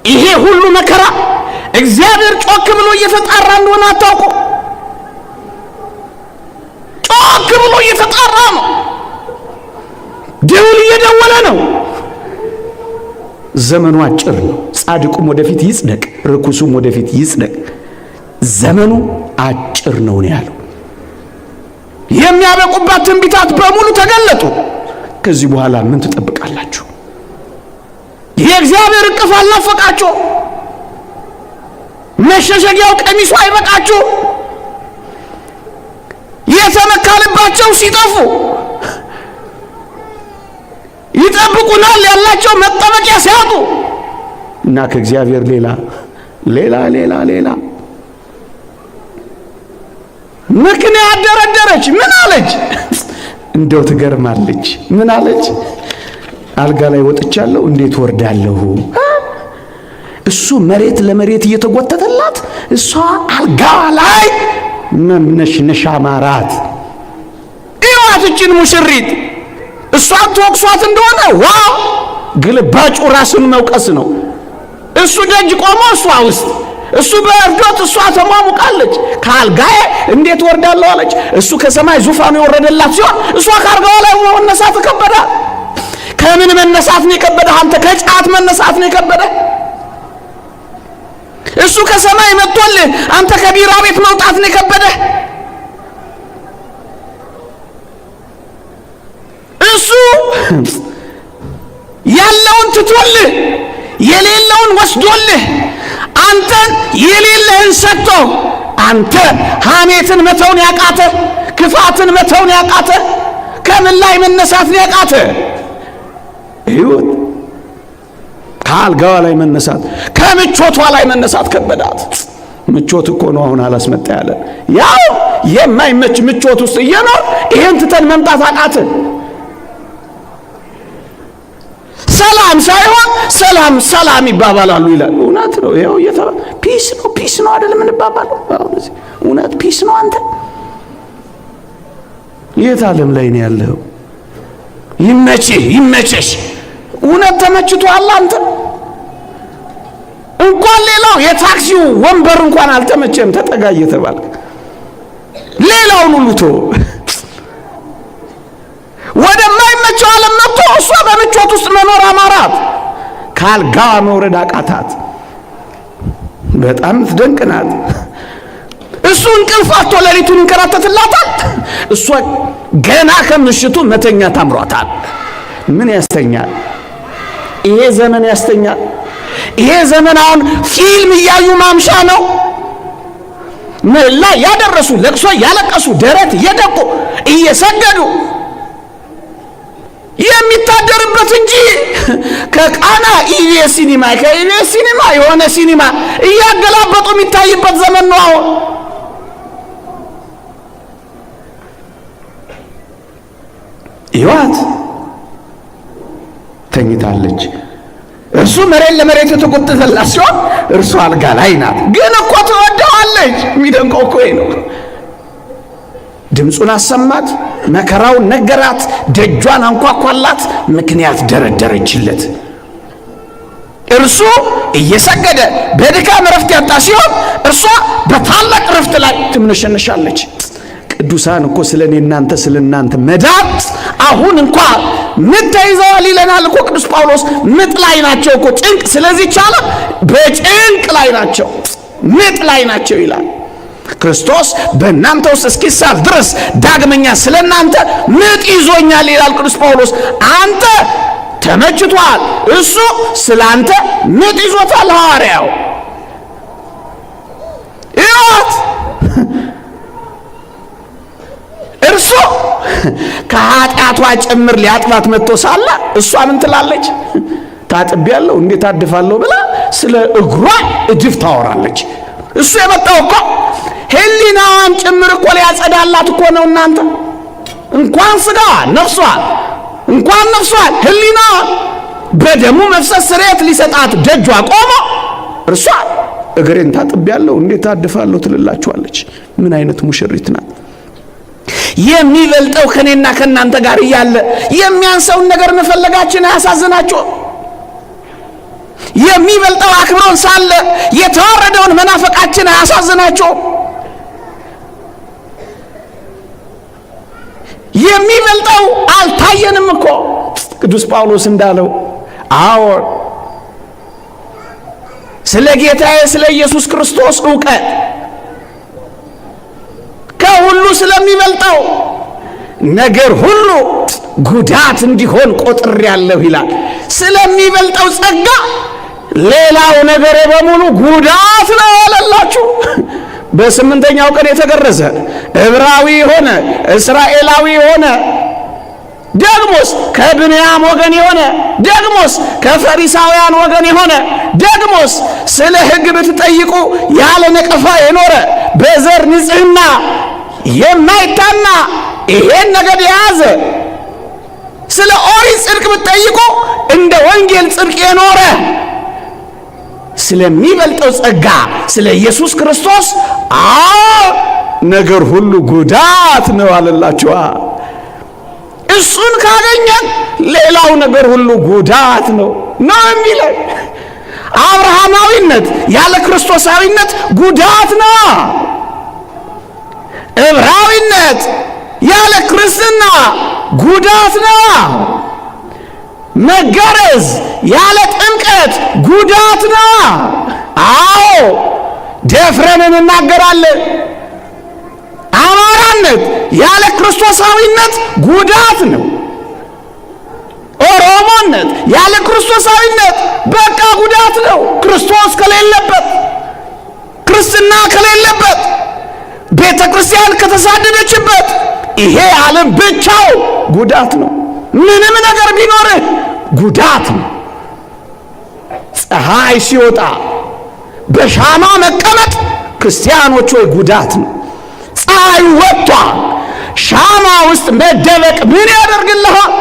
ይሄ ሁሉ መከራ እግዚአብሔር ጮክ ብሎ እየተጣራ እንደሆነ አታውቁ? ጮክ ብሎ እየተጣራ ነው። ደውል እየደወለ ነው። ዘመኑ አጭር ነው። ጻድቁም ወደፊት ይጽደቅ፣ ርኩሱም ወደፊት ይጽደቅ። ዘመኑ አጭር ነው ያለው። የሚያበቁባት ትንቢታት በሙሉ ተገለጡ። ከዚህ በኋላ ምን ትጠብቃላችሁ? የእግዚአብሔር እቅፍ አልናፈቃችሁ? መሸሸጊያው ቀሚሱ አይበቃችሁ? የተመካልባቸው ሲጠፉ ይጠብቁናል ያላቸው መጠበቂያ ሲያጡ እና ከእግዚአብሔር ሌላ ምክንያት ደረደረች። ምን አለች? እንደው ትገርማለች። ምን አለች? አልጋ ላይ ወጥቻለሁ፣ እንዴት ወርዳለሁ? እሱ መሬት ለመሬት እየተጎተተላት፣ እሷ አልጋ ላይ መምነሽነሻ ማራት። እዋትችን ሙሽሪት እሷን ተወቅሷት እንደሆነ ዋው፣ ግልባጩ ራስን መውቀስ ነው። እሱ ደጅ ቆሞ እሷ ውስጥ፣ እሱ በእርዶት እሷ ተሟሙቃለች። ከአልጋዬ እንዴት ወርዳለሁ አለች። እሱ ከሰማይ ዙፋኑ የወረደላት ሲሆን እሷ ከአልጋዋ ላይ መነሳት ከበዳት። ከምን መነሳት ነው የከበደህ አንተ? ከጫት መነሳት ነው የከበደህ? እሱ ከሰማይ መጥቶልህ አንተ ከቢራ ቤት መውጣት ነው የከበደህ? እሱ ያለውን ትቶልህ የሌለውን ወስዶልህ አንተን የሌለህን ሰጥቶ አንተ ሐሜትን መተውን ያቃተ፣ ክፋትን መተውን ያቃተ፣ ከምን ላይ መነሳት ነው ያቃተ? ሕይወት ከአልጋዋ ላይ መነሳት፣ ከምቾቷ ላይ መነሳት ከበዳት። ምቾት እኮ ነው አሁን አላስመጣ ያለ። ያው የማይመች ምቾት ውስጥ እየኖር ይሄን ትተን መምጣት አቃትን። ሰላም ሳይሆን ሰላም ሰላም ይባባላሉ ይላል። እውነት ነው። ይሄው ፒስ ነው ፒስ ነው አይደል የምንባባለው? እውነት ፒስ ነው። አንተ የት ዓለም ላይ ነው ያለው? ይመችህ ይመችሽ። እውነት ተመችቶሃል አንተ? እንኳን ሌላው የታክሲው ወንበር እንኳን አልተመቸም ተጠጋ እየተባልክ ሌላውን ሁሉ ተው። ወደማይመቸው ዓለም መጥቶ እሷ በምቾት ውስጥ መኖር አማራት። ካልጋዋ መውረድ አቃታት። በጣም ትደንቅናት። እሱ እንቅልፍ አጥቶ ሌሊቱን እንከራተትላታል። እሷ ገና ከምሽቱ መተኛ ታምሯታል። ምን ያስተኛል? ይሄ ዘመን ያስተኛል። ይሄ ዘመን አሁን ፊልም እያዩ ማምሻ ነው። መላ ያደረሱ ለቅሶ ያለቀሱ ደረት እየደቁ እየሰገዱ የሚታደርበት እንጂ ከቃና ኢቢኤስ ሲኒማ ከኢቢኤስ ሲኒማ የሆነ ሲኒማ እያገላበጡ የሚታይበት ዘመን ነው አሁን። ይዋት ተኝታለች። እርሱ መሬት ለመሬት ተቆጥተላት ሲሆን እርሱ አልጋ ላይ ናት። ግን እኮ ትወደዋለች። የሚደንቀው እኮ ነው። ድምፁን አሰማት፣ መከራውን ነገራት፣ ደጇን አንኳኳላት፣ ምክንያት ደረደረችለት። እርሱ እየሰገደ በድካም ረፍት ያጣ ሲሆን እርሷ በታላቅ ረፍት ላይ ትምነሸነሻለች። ቅዱሳን እኮ ስለኔ እናንተ ስለናንተ መዳን አሁን እንኳን ምጥ ተይዘዋል ይለናል እኮ ቅዱስ ጳውሎስ። ምጥ ላይ ናቸው እኮ ጭንቅ። ስለዚህ ቻለ በጭንቅ ላይ ናቸው፣ ምጥ ላይ ናቸው ይላል። ክርስቶስ በእናንተ ውስጥ እስኪሳል ድረስ ዳግመኛ ስለናንተ ምጥ ይዞኛል ይላል ቅዱስ ጳውሎስ። አንተ ተመችቷል፣ እሱ ስላንተ ምጥ ይዞታል ሐዋርያው። ይወት እርሱ ከኃጢአቷ ጭምር ሊያጥባት መጥቶ ሳለ እሷ ምን ትላለች? ታጥቤያለሁ እንዴት አድፋለሁ ብላ ስለ እግሯ እድፍ ታወራለች። እሱ የመጣው እኮ ሕሊናዋን ጭምር እኮ ሊያጸዳላት እኮ ነው። እናንተ እንኳን ስጋዋን ነፍሷን እንኳን ነፍሷን ሕሊናዋን በደሙ መፍሰስ ስርየት ሊሰጣት ደጇ ቆሞ እርሷ እግሬን ታጥቤያለሁ እንዴት አድፋለሁ ትልላችኋለች። ምን አይነት ሙሽሪት ናት! የሚበልጠው ከኔና ከናንተ ጋር እያለ የሚያንሰውን ነገር መፈለጋችን አያሳዝናችሁ? የሚበልጠው አክብሮን ሳለ የተዋረደውን መናፈቃችን አያሳዝናችሁ? የሚበልጠው አልታየንም እኮ ቅዱስ ጳውሎስ እንዳለው። አዎ ስለ ጌታዬ ስለ ኢየሱስ ክርስቶስ ዕውቀት ከሁሉ ስለሚበልጠው ነገር ሁሉ ጉዳት እንዲሆን ቆጥሬአለሁ ይላል። ስለሚበልጠው ጸጋ ሌላው ነገር በሙሉ ጉዳት ነው አለላችሁ። በስምንተኛው ቀን የተገረዘ ዕብራዊ ሆነ እስራኤላዊ ሆነ ደግሞስ ከብንያም ወገን የሆነ ደግሞስ ከፈሪሳውያን ወገን የሆነ ደግሞስ ስለ ሕግ ብትጠይቁ ያለ ነቀፋ የኖረ በዘር ንጽሕና የማይታማ ይሄን ነገር የያዘ ስለ ኦሪት ጽድቅ ብትጠይቁ እንደ ወንጌል ጽድቅ የኖረ ስለሚበልጠው ጸጋ ስለ ኢየሱስ ክርስቶስ ነገር ሁሉ ጉዳት ነው አለላችኋ። እሱን ካገኘን ሌላው ነገር ሁሉ ጉዳት ነው የሚለው። አብርሃማዊነት ያለ ክርስቶሳዊነት ጉዳት ነው። ዕብራዊነት ያለ ክርስትና ጉዳት ነው። መገረዝ ያለ ጥምቀት ጉዳት ነው። አዎ ደፍረን እንናገራለን። አማራነት ያለ ክርስቶሳዊነት ጉዳት ነው። ኦሮሞነት ያለ ክርስቶሳዊነት በቃ ጉዳት ነው። ክርስቶስ ከሌለበት፣ ክርስትና ከሌለበት፣ ቤተ ክርስቲያን ከተሳደደችበት ይሄ ዓለም ብቻው ጉዳት ነው። ምንም ነገር ቢኖርህ ጉዳት ነው። ፀሐይ ሲወጣ በሻማ መቀመጥ ክርስቲያኖች ወይ ጉዳት ነው። ፀሐይ ወጥቷል፣ ሻማ ውስጥ መደበቅ ምን ያደርግልሃል?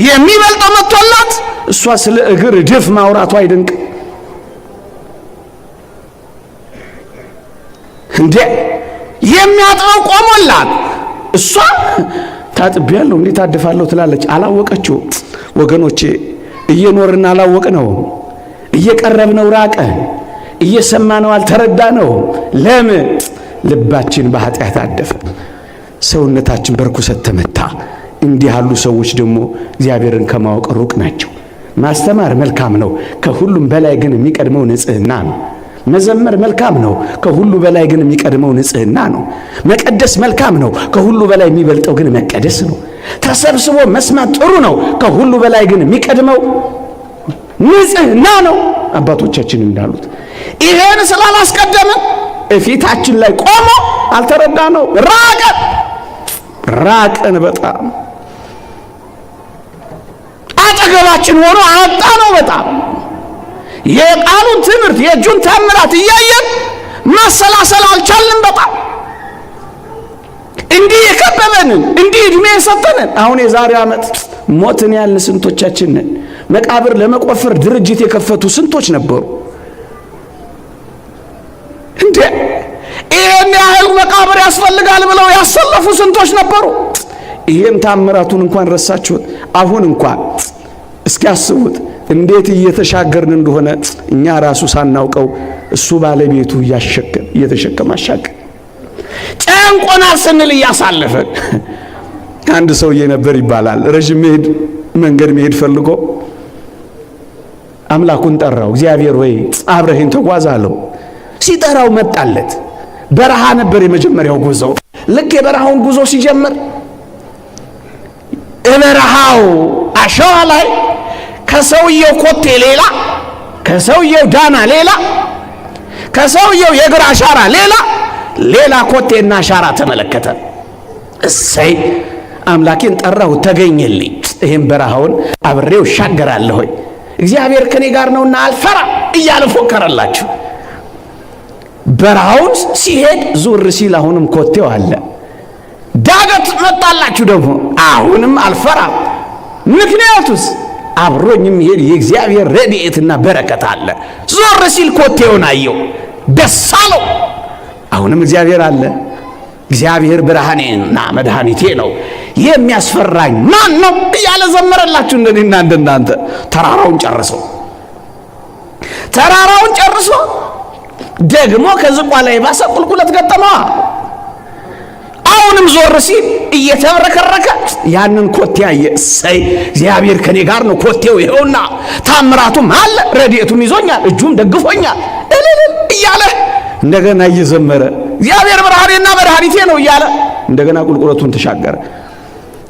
የሚበልጠው መጥቶላት እሷ ስለ እግር ድፍ ማውራቱ አይደንቅ እንዴ? የሚያጥበው ቆሞላት እሷ ታጥቢያለሁ እንዴት አድፋለሁ ትላለች። አላወቀችው። ወገኖቼ እየኖርን አላወቅነው፣ እየቀረብነው ራቀ፣ እየሰማነው አልተረዳነው። ለምን? ልባችን በኃጢአት አደፈ፣ ሰውነታችን በርኩሰት ተመታ። እንዲህ ያሉ ሰዎች ደግሞ እግዚአብሔርን ከማወቅ ሩቅ ናቸው። ማስተማር መልካም ነው፣ ከሁሉም በላይ ግን የሚቀድመው ንጽህና ነው። መዘመር መልካም ነው፣ ከሁሉ በላይ ግን የሚቀድመው ንጽህና ነው። መቀደስ መልካም ነው፣ ከሁሉ በላይ የሚበልጠው ግን መቀደስ ነው። ተሰብስቦ መስማት ጥሩ ነው፣ ከሁሉ በላይ ግን የሚቀድመው ንጽህና ነው። አባቶቻችን እንዳሉት ይሄን ስላላስቀደምን እፊታችን ላይ ቆሞ አልተረዳነው፣ ራቀን በጣም አጠገባችን ሆኖ አጣነው በጣም። የቃሉን ትምህርት የእጁን ተአምራት እያየን ማሰላሰል አልቻልንም በጣም። እንዲህ የከበበንን እንዲህ እድሜ የሰጠንን አሁን የዛሬ ዓመት ሞትን ያልን ስንቶቻችን ነን? መቃብር ለመቆፈር ድርጅት የከፈቱ ስንቶች ነበሩ እንዴ? ይሄን ያህል መቃብር ያስፈልጋል ብለው ያሰለፉ ስንቶች ነበሩ? ይሄን ታምራቱን እንኳን ረሳችሁት። አሁን እንኳን እስኪያስቡት እንዴት እየተሻገርን እንደሆነ እኛ ራሱ ሳናውቀው እሱ ባለቤቱ እየተሸከመ አሻገር። ጨንቆናል ስንል እያሳለፈን። አንድ ሰውዬ ነበር ይባላል፣ ረጅም መንገድ መሄድ ፈልጎ አምላኩን ጠራው። እግዚአብሔር ወይ አብረኸኝ ተጓዝ አለው። ሲጠራው መጣለት። በረሃ ነበር የመጀመሪያው ጉዞ። ልክ የበረሃውን ጉዞ ሲጀምር በረሃው አሸዋ ላይ ከሰውየው ኮቴ ሌላ፣ ከሰውየው ዳና ሌላ፣ ከሰውየው የእግር አሻራ ሌላ ኮቴና አሻራ ተመለከተ። እሰይ አምላኬን ጠራሁ ተገኘልኝ፣ ይህም በረሃውን አብሬው እሻገራለሁ፣ እግዚአብሔር ከኔ ጋር ነውና አልፈራ እያለ ፎከረላችሁ። በረሃውን ሲሄድ ዙር ሲል አሁንም ኮቴው አለ። ዳገት መጣላችሁ ደግሞ አሁንም አልፈራ። ምክንያቱስ አብሮኝም ይሄድ የእግዚአብሔር ረድኤትና በረከት አለ። ዞር ሲል ኮቴውን አየው፣ ደስ አለው። አሁንም እግዚአብሔር አለ። እግዚአብሔር ብርሃኔና መድኃኒቴ ነው፣ የሚያስፈራኝ ማን ነው እያለ ዘመረላችሁ። እንደኔና እንደናንተ ተራራውን ጨርሶ ደግሞ ከዝቋላ የባሰ ቁልቁለት ገጠመዋ። አሁንም ዞር ሲል እየተበረከረከ ያንን ኮቴ አየ። እሰይ እግዚአብሔር ከኔ ጋር ነው፣ ኮቴው ይኸውና፣ ታምራቱም አለ፣ ረድኤቱም ይዞኛል፣ እጁም ደግፎኛል እልል እያለ እንደገና እየዘመረ እግዚአብሔር ብርሃኔና መድኃኒቴ ነው እያለ እንደገና ቁልቁለቱን ተሻገረ።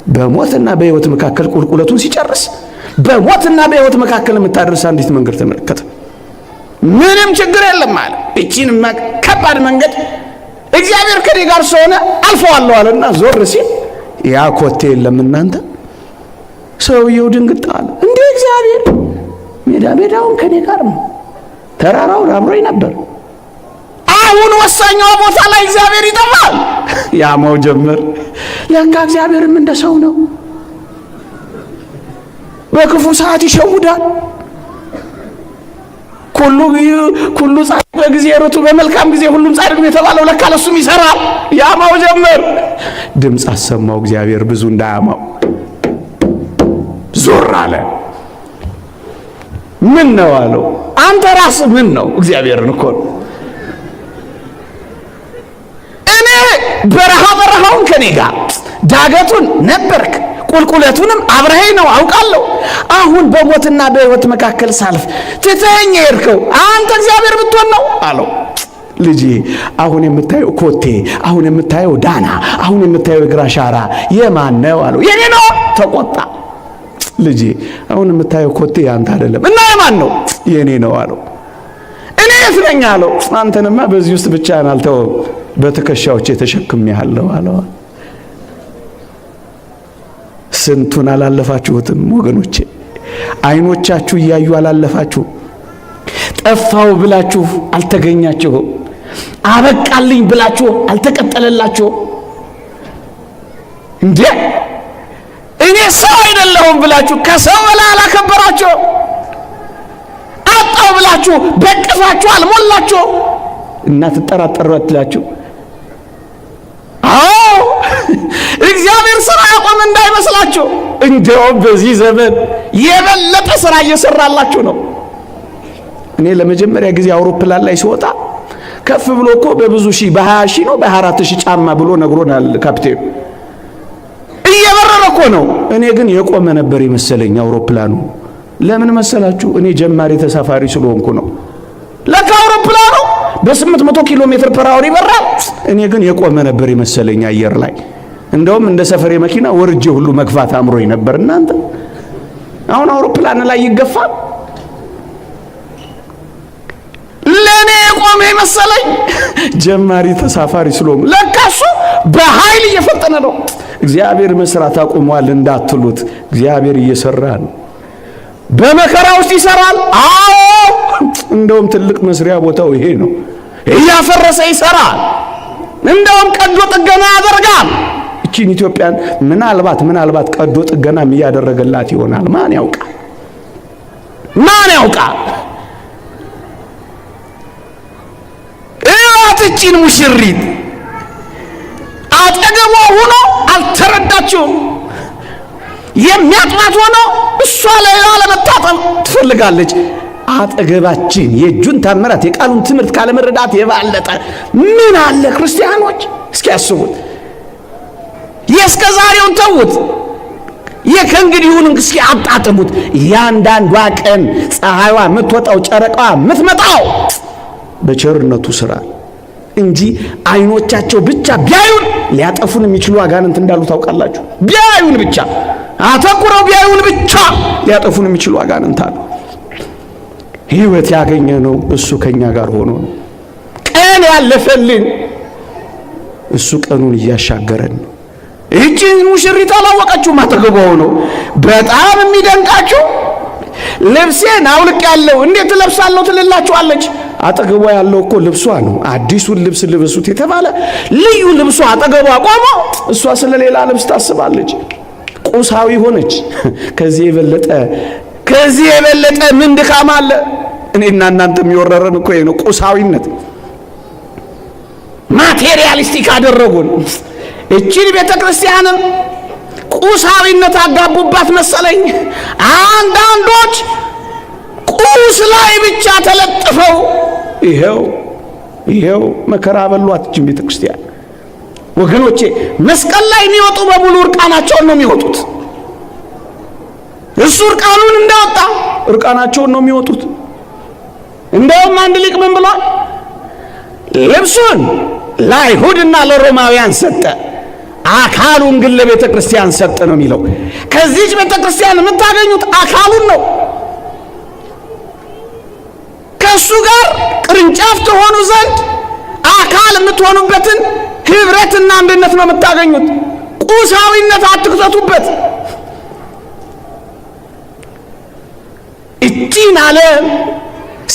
በሞትና በሕይወት መካከል ቁልቁለቱን ሲጨርስ በሞትና በሕይወት መካከል የምታደርስ አንዲት መንገድ ተመለከተ። ምንም ችግር የለም አለ። እቺን ከባድ መንገድ እግዚአብሔር ከኔ ጋር ስለሆነ አልፈዋለሁ አለና ዞር ሲል ያ ኮቴ የለም። እናንተ ሰውየው ድንግጥ አለ። እንዴ እግዚአብሔር ሜዳውን ከኔ ጋር ነው፣ ተራራውን አብሮኝ ነበር። አሁን ወሳኛው ቦታ ላይ እግዚአብሔር ይጠፋል። ያማው ጀመር። ለካ እግዚአብሔርም እንደ ሰው ነው፣ በክፉ ሰዓት ይሸውዳል። ኩሉ ጻድቅ በጊዜቱ በመልካም ጊዜ ሁሉም ጻድቅ ነው የተባለው ለካ ለሱም ይሰራል። ያማው ጀመር። ድምፅ አሰማው እግዚአብሔር ብዙ እንዳያማው። ዞር አለ። ምን ነው አለው። አንተ ራስህ ምን ነው? እግዚአብሔርን እኮ ነው። እኔ በረሃውን ከኔ ጋር ዳገቱን ነበርክ፣ ቁልቁለቱንም አብረኸኝ ነው አውቃለሁ። አሁን በሞትና በሕይወት መካከል ሳልፍ ትተኸኝ የሄድከው አንተ እግዚአብሔር ብትሆን ነው አለው። ልጄ አሁን የምታየው ኮቴ፣ አሁን የምታየው ዳና፣ አሁን የምታየው እግር አሻራ የማን ነው አለው። የኔ ነው። ተቆጣ። ልጄ አሁን የምታየው ኮቴ ያንተ አይደለም እና የማን ነው? የኔ ነው አለው። እኔ የት ነኝ አለው። አንተንማ በዚህ ውስጥ ብቻህን አልተወም፣ በትከሻዎቼ ተሸክሜሃለሁ አለው። ስንቱን አላለፋችሁትም ወገኖቼ? አይኖቻችሁ እያዩ አላለፋችሁ? ጠፋው ብላችሁ አልተገኛችሁም። አበቃልኝ ብላችሁ አልተቀጠለላችሁም። እንዴ እኔ ሰው አይደለሁም ብላችሁ ከሰው በላይ አላከበራችሁ። አጣው ብላችሁ በቅፋችሁ አልሞላችሁ እና ትጠራጠራላችሁ። አዎ እግዚአብሔር ስራ ያቆመ እንዳይመስላችሁ። እንደውም በዚህ ዘመን የበለጠ ስራ እየሰራላችሁ ነው። እኔ ለመጀመሪያ ጊዜ አውሮፕላን ላይ ሲወጣ ከፍ ብሎ እኮ በብዙ ሺህ በ20 ሺህ ነው በ24 ሺህ ጫማ ብሎ ነግሮናል ካፕቴኑ። እየበረረ እኮ ነው። እኔ ግን የቆመ ነበር የመሰለኝ አውሮፕላኑ። ለምን መሰላችሁ? እኔ ጀማሪ ተሳፋሪ ስለሆንኩ ነው። ለካ አውሮፕላኑ በ800 ኪሎ ሜትር ፐር አወር ይበራል። እኔ ግን የቆመ ነበር የመሰለኝ አየር ላይ። እንደውም እንደ ሰፈሬ መኪና ወርጄ ሁሉ መግፋት አምሮኝ ነበር። እናንተ አሁን አውሮፕላን ላይ ይገፋል። ለኔ የቆመ መሰለኝ ጀማሪ ተሳፋሪ ስለሆንኩ። ለካ እሱ በኃይል እየፈጠነ ነው። እግዚአብሔር መስራት አቁሟል እንዳትሉት፣ እግዚአብሔር እየሰራ ነው። በመከራ ውስጥ ይሰራል። አዎ እንደውም ትልቅ መስሪያ ቦታው ይሄ ነው። እያፈረሰ ይሰራል። እንደውም ቀዶ ጥገና ያደርጋል። እቺን ኢትዮጵያን ምናልባት ቀዶ ጥገናም እያደረገላት ይሆናል። ማን ያውቃል? ማን ያውቃል? እቺን ሙሽሪት አጠገቧ ሆኖ አልተረዳችውም። የሚያጥባት ሆኖ እሷ ላይ ለመታጠብ ትፈልጋለች። አጠገባችን የእጁን ታምራት የቃሉን ትምህርት ካለመረዳት የባለጠ ምን አለ? ክርስቲያኖች እስኪ ያስቡት። የእስከ ዛሬውን ተውት፣ የከእንግዲሁን እስኪ አጣጥሙት። ያንዳንዷ ቀን ፀሐይዋ የምትወጣው ጨረቃዋ የምትመጣው በቸርነቱ ስራ እንጂ አይኖቻቸው ብቻ ቢያዩን ሊያጠፉን የሚችሉ አጋንንት እንዳሉ ታውቃላችሁ። ቢያዩን ብቻ አተኩረው ቢያዩን ብቻ ሊያጠፉን የሚችሉ አጋንንት አሉ። ሕይወት ያገኘ ነው እሱ ከኛ ጋር ሆኖ ነው። ቀን ያለፈልን እሱ ቀኑን እያሻገረን ነው። እቺን ሙሽሪት አላወቀችውም። አጠገቧ ሆኖ በጣም የሚደንቃችሁ ልብሴን አውልቅ ያለው እንዴት ለብሳለሁ ትልላችኋለች። አጠገቧ ያለው እኮ ልብሷ ነው። አዲሱን ልብስ ልብሱት የተባለ ልዩ ልብሷ አጠገቧ ቆሞ እሷ ስለሌላ ልብስ ታስባለች። ቁሳዊ ሆነች። ከዚህ የበለጠ ምን ድካም አለ? እኔና እናንተ የሚወረረን እኮ ነው ቁሳዊነት። ማቴሪያሊስቲክ አደረጉን። እቺን ቤተክርስቲያንን ቁሳዊነት አጋቡባት መሰለኝ። አንዳንዶች ቁስ ላይ ብቻ ተለጥፈው ይሄው መከራ በሏት እቺን ቤተክርስቲያን። ወገኖቼ መስቀል ላይ የሚወጡ በሙሉ እርቃናቸውን ነው የሚወጡት። እሱ እርቃኑን እንዳወጣ እርቃናቸውን ነው የሚወጡት። እንደውም አንድ ሊቅ ምን ብሏል? ልብሱን ለአይሁድና ለሮማውያን ሰጠ፣ አካሉን ግን ለቤተ ክርስቲያን ሰጠ ነው የሚለው። ከዚህች ቤተ ክርስቲያን የምታገኙት አካሉን ነው። ከእሱ ጋር ቅርንጫፍ ትሆኑ ዘንድ አካል የምትሆኑበትን ህብረትና አንድነት ነው የምታገኙት። ቁሳዊነት አትክተቱበት። እቺን ዓለም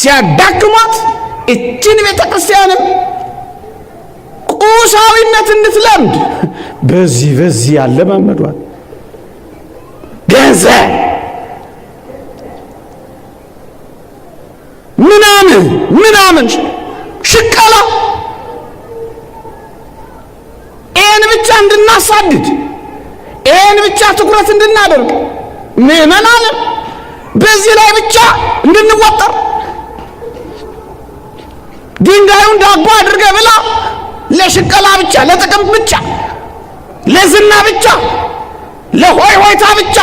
ሲያዳክሟት እቺን ቤተ ክርስቲያንም ቁሳዊነት እንድትለምድ በዚህ ያለማመዷት። ገንዘብ ምናምን ሽቀላ ይህን ብቻ እንድናሳድድ ይህን ብቻ ትኩረት እንድናደርግ ምዕመናንም በዚህ ላይ ብቻ እንድንወጠር ድንጋዩን ዳቦ አድርገ ብላ ለሽቀላ ብቻ፣ ለጥቅም ብቻ፣ ለዝና ብቻ፣ ለሆይ ሆይታ ብቻ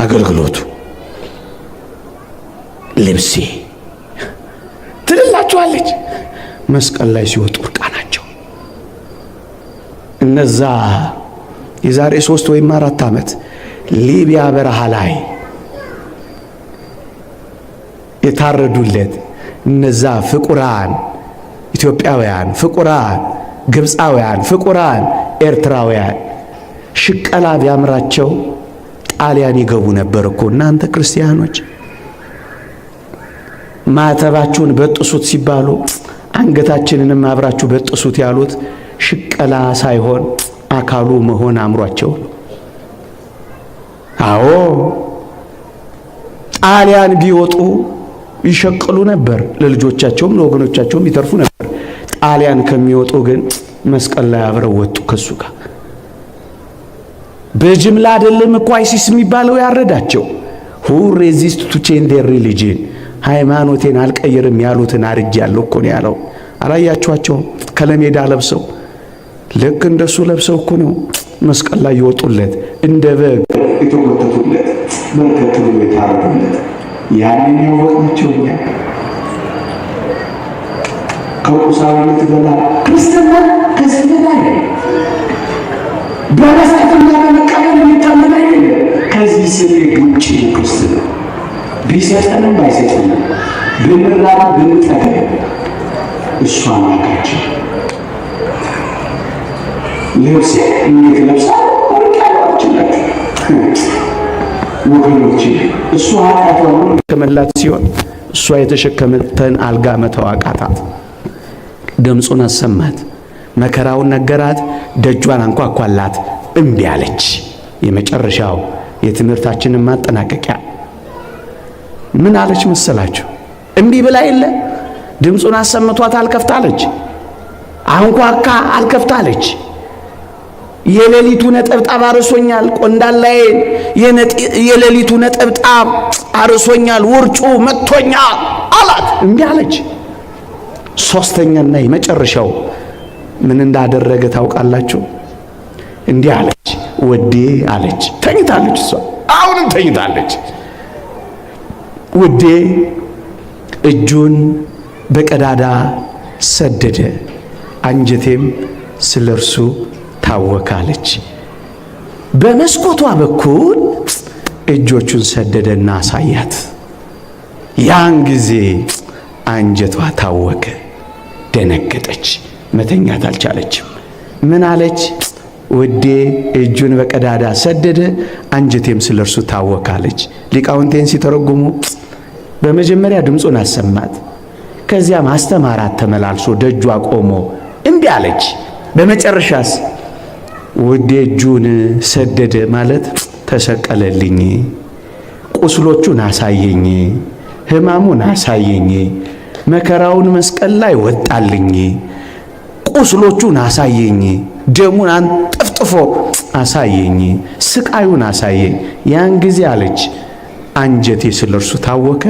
አገልግሎቱ ልብሴ ትልላችኋለች። መስቀል ላይ ሲወጡ እርቃናቸው እነዛ የዛሬ 3 ወይም 4 ዓመት ሊቢያ በረሃ ላይ የታረዱለት እነዛ ፍቁራን ኢትዮጵያውያን፣ ፍቁራን ግብፃውያን፣ ፍቁራን ኤርትራውያን ሽቀላ ቢያምራቸው ጣሊያን ይገቡ ነበር እኮ። እናንተ ክርስቲያኖች ማተባችሁን በጥሱት ሲባሉ አንገታችንንም አብራችሁ በጥሱት ያሉት ሽቀላ ሳይሆን አካሉ መሆን አምሯቸው። አዎ ጣሊያን ቢወጡ ይሸቅሉ ነበር፣ ለልጆቻቸውም ለወገኖቻቸውም ይተርፉ ነበር። ጣሊያን ከሚወጡ ግን መስቀል ላይ አብረው ወጡ ከሱ ጋር። በጅምላ አይደለም እኮ አይሲስ የሚባለው ያረዳቸው። who resist to change their religion ሃይማኖቴን አልቀየርም ያሉትን አርጃለሁ እኮ ነው ያለው። አላያችኋቸው? ከለሜዳ ለብሰው ልክ እንደሱ ለብሰው እኮ ነው መስቀል ላይ ይወጡለት፣ እንደ በግ የተጎተቱለት፣ በርከት ብሎ የታረዱለት። ያንን ያወቅናቸው እኛ ከቁሳዊነት በላይ ክርስትና ከዚህ በላይ በመስጠትና በመቀበል የሚታመን አይደለም። ከዚህ ስሌት ውጭ ክርስትና ቢሰጠንም ባይሰጠንም ብንራብ ብንጠግብ እሱ አምላካችን። ልብስ እንዴት ለብሳ ወርቃችላችሁ ወገኖቼ፣ እሱ ኃጢአቷን ከመላት ሲሆን እሷ የተሸከመተን አልጋ መተው አቃታት። ድምፁን አሰማት፣ መከራውን ነገራት፣ ደጇን አንኳኳላት፣ እምቢ አለች። የመጨረሻው የትምህርታችንን ማጠናቀቂያ ምን አለች መሰላችሁ? እምቢ ብላ የለ ድምፁን አሰምቷት አልከፍታለች፣ አንኳካ አልከፍታለች። የሌሊቱ ነጠብጣብ አርሶኛል፣ ቆንዳላዬን የሌሊቱ ነጠብጣብ አርሶኛል፣ ውርጩ መጥቶኛል አላት። እምቢ አለች። ሶስተኛና የመጨረሻው ምን እንዳደረገ ታውቃላችሁ? እንዲህ አለች፣ ወዴ አለች። ተኝታለች፣ እሷ አሁንም ተኝታለች። ውዴ እጁን በቀዳዳ ሰደደ፣ አንጀቴም ስለ እርሱ ታወካለች። በመስኮቷ በኩል እጆቹን ሰደደና አሳያት። ያን ጊዜ አንጀቷ ታወከ፣ ደነገጠች፣ መተኛት አልቻለችም። ምን አለች? ውዴ እጁን በቀዳዳ ሰደደ፣ አንጀቴም ስለ እርሱ ታወካለች። ሊቃውንቴን ሲተረጉሙ በመጀመሪያ ድምፁን አሰማት፣ ከዚያም አስተማራት ተመላልሶ ደጇ ቆሞ። እምቢ አለች። በመጨረሻስ ውዴ እጁን ሰደደ ማለት ተሰቀለልኝ፣ ቁስሎቹን አሳየኝ፣ ሕማሙን አሳየኝ፣ መከራውን መስቀል ላይ ወጣልኝ፣ ቁስሎቹን አሳየኝ፣ ደሙን አንጠፍጥፎ አሳየኝ፣ ስቃዩን አሳየኝ። ያን ጊዜ አለች አንጀቴ ስለ እርሱ ታወከ፣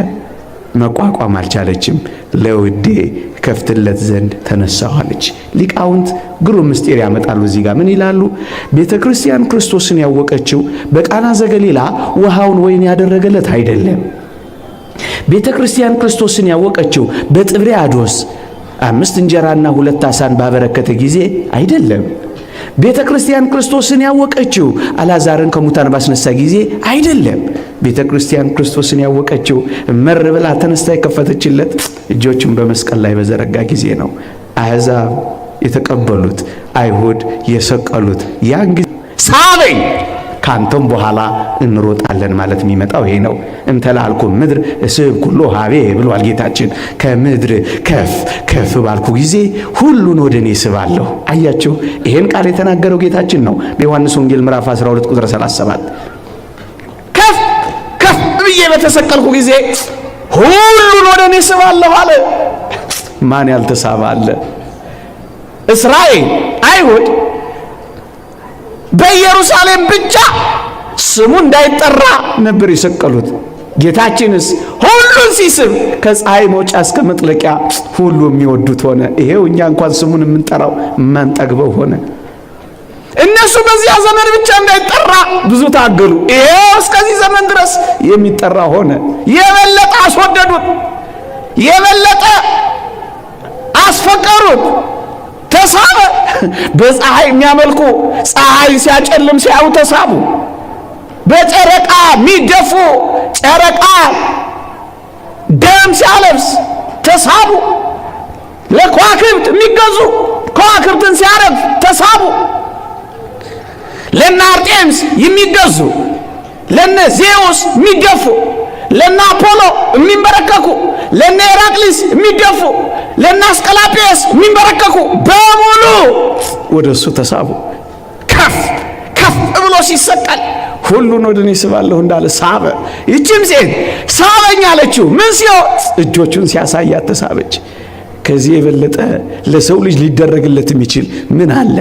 መቋቋም አልቻለችም፣ ለውዴ ከፍትለት ዘንድ ተነሳኋለች። ሊቃውንት ግሩም ምስጢር ያመጣሉ። እዚህ ጋር ምን ይላሉ? ቤተ ክርስቲያን ክርስቶስን ያወቀችው በቃና ዘገሊላ ውሃውን ወይን ያደረገለት አይደለም። ቤተ ክርስቲያን ክርስቶስን ያወቀችው በጥብርያዶስ 5 እንጀራና 2 ዓሣን ባበረከተ ጊዜ አይደለም። ቤተ ክርስቲያን ክርስቶስን ያወቀችው አልዓዛርን ከሙታን ባስነሳ ጊዜ አይደለም። ቤተ ክርስቲያን ክርስቶስን ያወቀችው መር ብላ ተነስታ የከፈተችለት እጆቹን በመስቀል ላይ በዘረጋ ጊዜ ነው። አሕዛብ የተቀበሉት፣ አይሁድ የሰቀሉት ያን ጊዜ ሳበኝ ካንተም በኋላ እንሮጣለን ማለት የሚመጣው ይሄ ነው። እንተላልኩ ምድር እስብ ኩሎ ሀቤ ብሏል ጌታችን። ከምድር ከፍ ከፍ ባልኩ ጊዜ ሁሉን ወደ እኔ ስባለሁ። አያችሁ፣ ይሄን ቃል የተናገረው ጌታችን ነው በዮሐንስ ወንጌል ምዕራፍ 12 ቁጥር 37። ከፍ ከፍ ብዬ በተሰቀልኩ ጊዜ ሁሉን ወደ እኔ ስባለሁ አለ። ማን ያልተሳበ አለ? እስራኤል አይሁድ በኢየሩሳሌም ብቻ ስሙ እንዳይጠራ ነበር የሰቀሉት። ጌታችንስ ሁሉን ሲስብ ከፀሐይ መውጫ እስከ መጥለቂያ ሁሉ የሚወዱት ሆነ። ይሄው እኛ እንኳን ስሙን የምንጠራው የማንጠግበው ሆነ። እነሱ በዚያ ዘመን ብቻ እንዳይጠራ ብዙ ታገሉ። ይሄው እስከዚህ ዘመን ድረስ የሚጠራ ሆነ። የበለጠ አስወደዱት፣ የበለጠ አስፈቀሩት። ተሳበ። በፀሐይ የሚያመልኩ ፀሐይ ሲያጨልም ሲያዩ ተሳቡ። በጨረቃ የሚደፉ ጨረቃ ደም ሲያለብስ ተሳቡ። ለከዋክብት የሚገዙ ከዋክብትን ሲያረግፍ ተሳቡ። ለነ አርጤምስ የሚገዙ ለነ ዜውስ የሚደፉ ለነ አፖሎ የሚንበረከኩ፣ ለነ ሄራቅሊስ የሚደፉ፣ ለነ አስቀላጴስ የሚንበረከኩ በሙሉ ወደሱ ተሳቡ። ከፍ ከፍ ብሎ ሲሰቀል ሁሉን ወደ እኔ ስባለሁ እንዳለ ሳበ። ይህችም ሴት ሳበኝ አለችው። ምን ሲሆን? እጆቹን ሲያሳያት ተሳበች። ከዚህ የበለጠ ለሰው ልጅ ሊደረግለት የሚችል ምን አለ?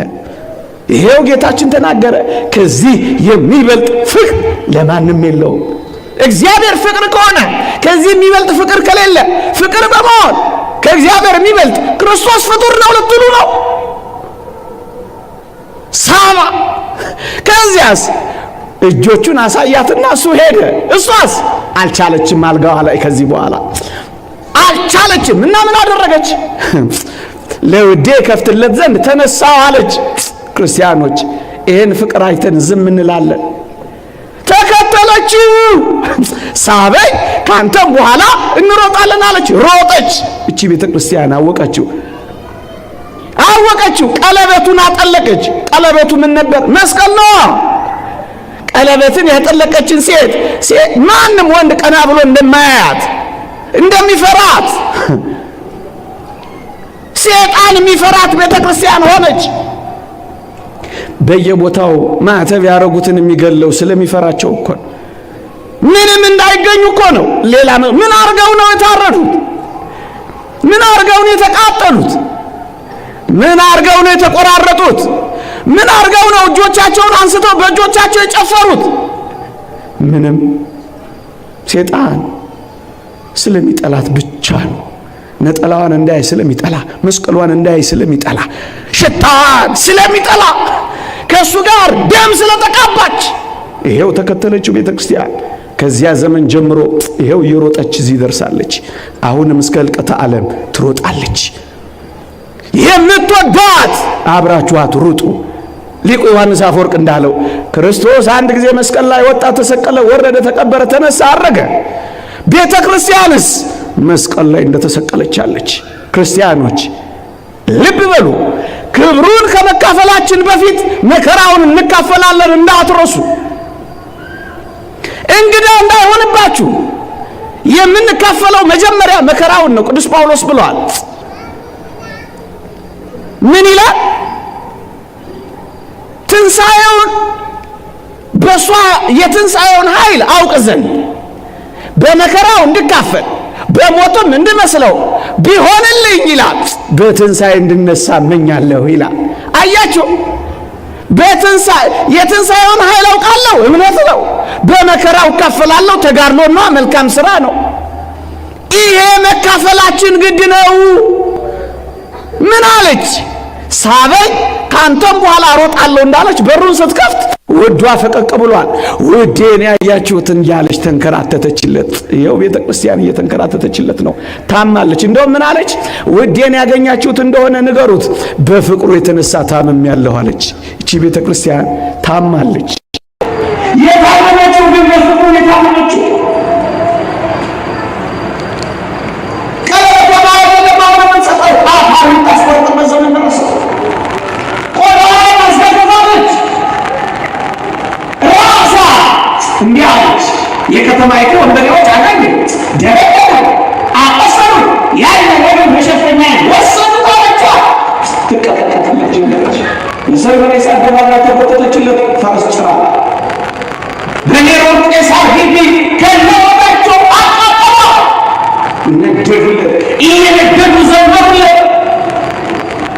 ይሄው ጌታችን ተናገረ። ከዚህ የሚበልጥ ፍቅር ለማንም የለውም። እግዚአብሔር ፍቅር ከሆነ ከዚህ የሚበልጥ ፍቅር ከሌለ፣ ፍቅር በመሆን ከእግዚአብሔር የሚበልጥ ክርስቶስ ፍጡር ነው ልትሉ ነው? ሳማ። ከዚያስ እጆቹን አሳያትና እሱ ሄደ። እሷስ አልቻለችም። አልጋዋ ላይ ከዚህ በኋላ አልቻለችም እና ምን አደረገች? ለውዴ ከፍትለት ዘንድ ተነሳው አለች። ክርስቲያኖች ይህን ፍቅር አይተን ዝም እንላለን? ተከተለችው። ሳበኝ ካንተም በኋላ እንሮጣለን አለች። ሮጠች። እቺ ቤተ ክርስቲያን አወቀችው። ቀለበቱን አጠለቀች። ቀለበቱ ምን ነበር? መስቀል ነው። ቀለበትን ያጠለቀችን ሴት ማንም ወንድ ቀና ብሎ እንደማያያት እንደሚፈራት ሴጣን የሚፈራት ቤተ ክርስቲያን ሆነች። በየቦታው ማዕተብ ያረጉትን የሚገለው ስለሚፈራቸው እኮ ነው። ምንም እንዳይገኙ እኮ ነው። ሌላ ነው። ምን አርገው ነው የታረዱት? ምን አርገው ነው የተቃጠሉት? ምን አርገው ነው የተቆራረጡት? ምን አርገው ነው እጆቻቸውን አንስተው በእጆቻቸው የጨፈሩት? ምንም። ሴጣን ስለሚጠላት ብቻ ነው። ነጠላዋን እንዳይ ስለሚጠላ፣ መስቀሏን እንዳይ ስለሚጠላ፣ ሽታዋን ስለሚጠላ፣ ከሱ ጋር ደም ስለተቃባች ይሄው ተከተለችው ቤተ ክርስቲያን። ከዚያ ዘመን ጀምሮ ይሄው እየሮጠች እዚህ ደርሳለች። አሁንም እስከ ሕልቀተ ዓለም ትሮጣለች። የምትወዷት አብራችኋት ሩጡ። ሊቁ ዮሐንስ አፈወርቅ እንዳለው ክርስቶስ አንድ ጊዜ መስቀል ላይ ወጣ፣ ተሰቀለ፣ ወረደ፣ ተቀበረ፣ ተነሳ፣ አረገ። ቤተ ክርስቲያንስ መስቀል ላይ እንደተሰቀለች አለች። ክርስቲያኖች ልብ በሉ። ክብሩን ከመካፈላችን በፊት መከራውን እንካፈላለን እንዳትረሱ። እንግዳ እንዳይሆንባችሁ የምንካፈለው መጀመሪያ መከራውን ነው። ቅዱስ ጳውሎስ ብለዋል። ምን ይላል? ትንሣኤውን በሷ የትንሣኤውን ኃይል አውቅ ዘንድ በመከራው እንድካፈል በሞቱም እንድመስለው ቢሆንልኝ ይላል በትንሣኤ እንድነሳ እመኛለሁ ይላል። አያችሁ፣ የትንሣኤውን ኃይል አውቃለሁ፣ እምነት ነው። በመከራው እካፈላለሁ፣ ተጋድሎ ነው፣ መልካም ሥራ ነው። ይሄ መካፈላችን ግድ ነው። ምን አለች? ሳበኝ ካንተም በኋላ ሮጣለሁ እንዳለች በሩን ስትከፍት ውዷ ፈቀቅ ብሏል። ውዴን ያያችሁትን ያለች ተንከራተተችለት። ይኸው ቤተ ክርስቲያን እየተንከራተተችለት ነው። ታማለች። እንደውም ምን አለች? ውዴን ያገኛችሁት እንደሆነ ንገሩት፣ በፍቅሩ የተነሳ ታምሜያለሁ አለች። እቺ ቤተ ክርስቲያን ታማለች። የታመመችው ግን በፍቅሩ የታመመችው የከተማይቱ ወንበዴዎች አገኙ፣ ደረቀ፣ አቆሰሉ፣ ያን ነገር መሸፈኛ ወሰዱ አለቻት። ትቀጠቀጥለች እንደች የሰርበኔ ሳደባላ ተቆጠተችለት። ፈረስ ጭራ በኔሮን ቄሳር ግቢ ከነወጣቸው አቃጠሏ። ነደዱለት። ይሄ ነደዱ ዘመሩለት።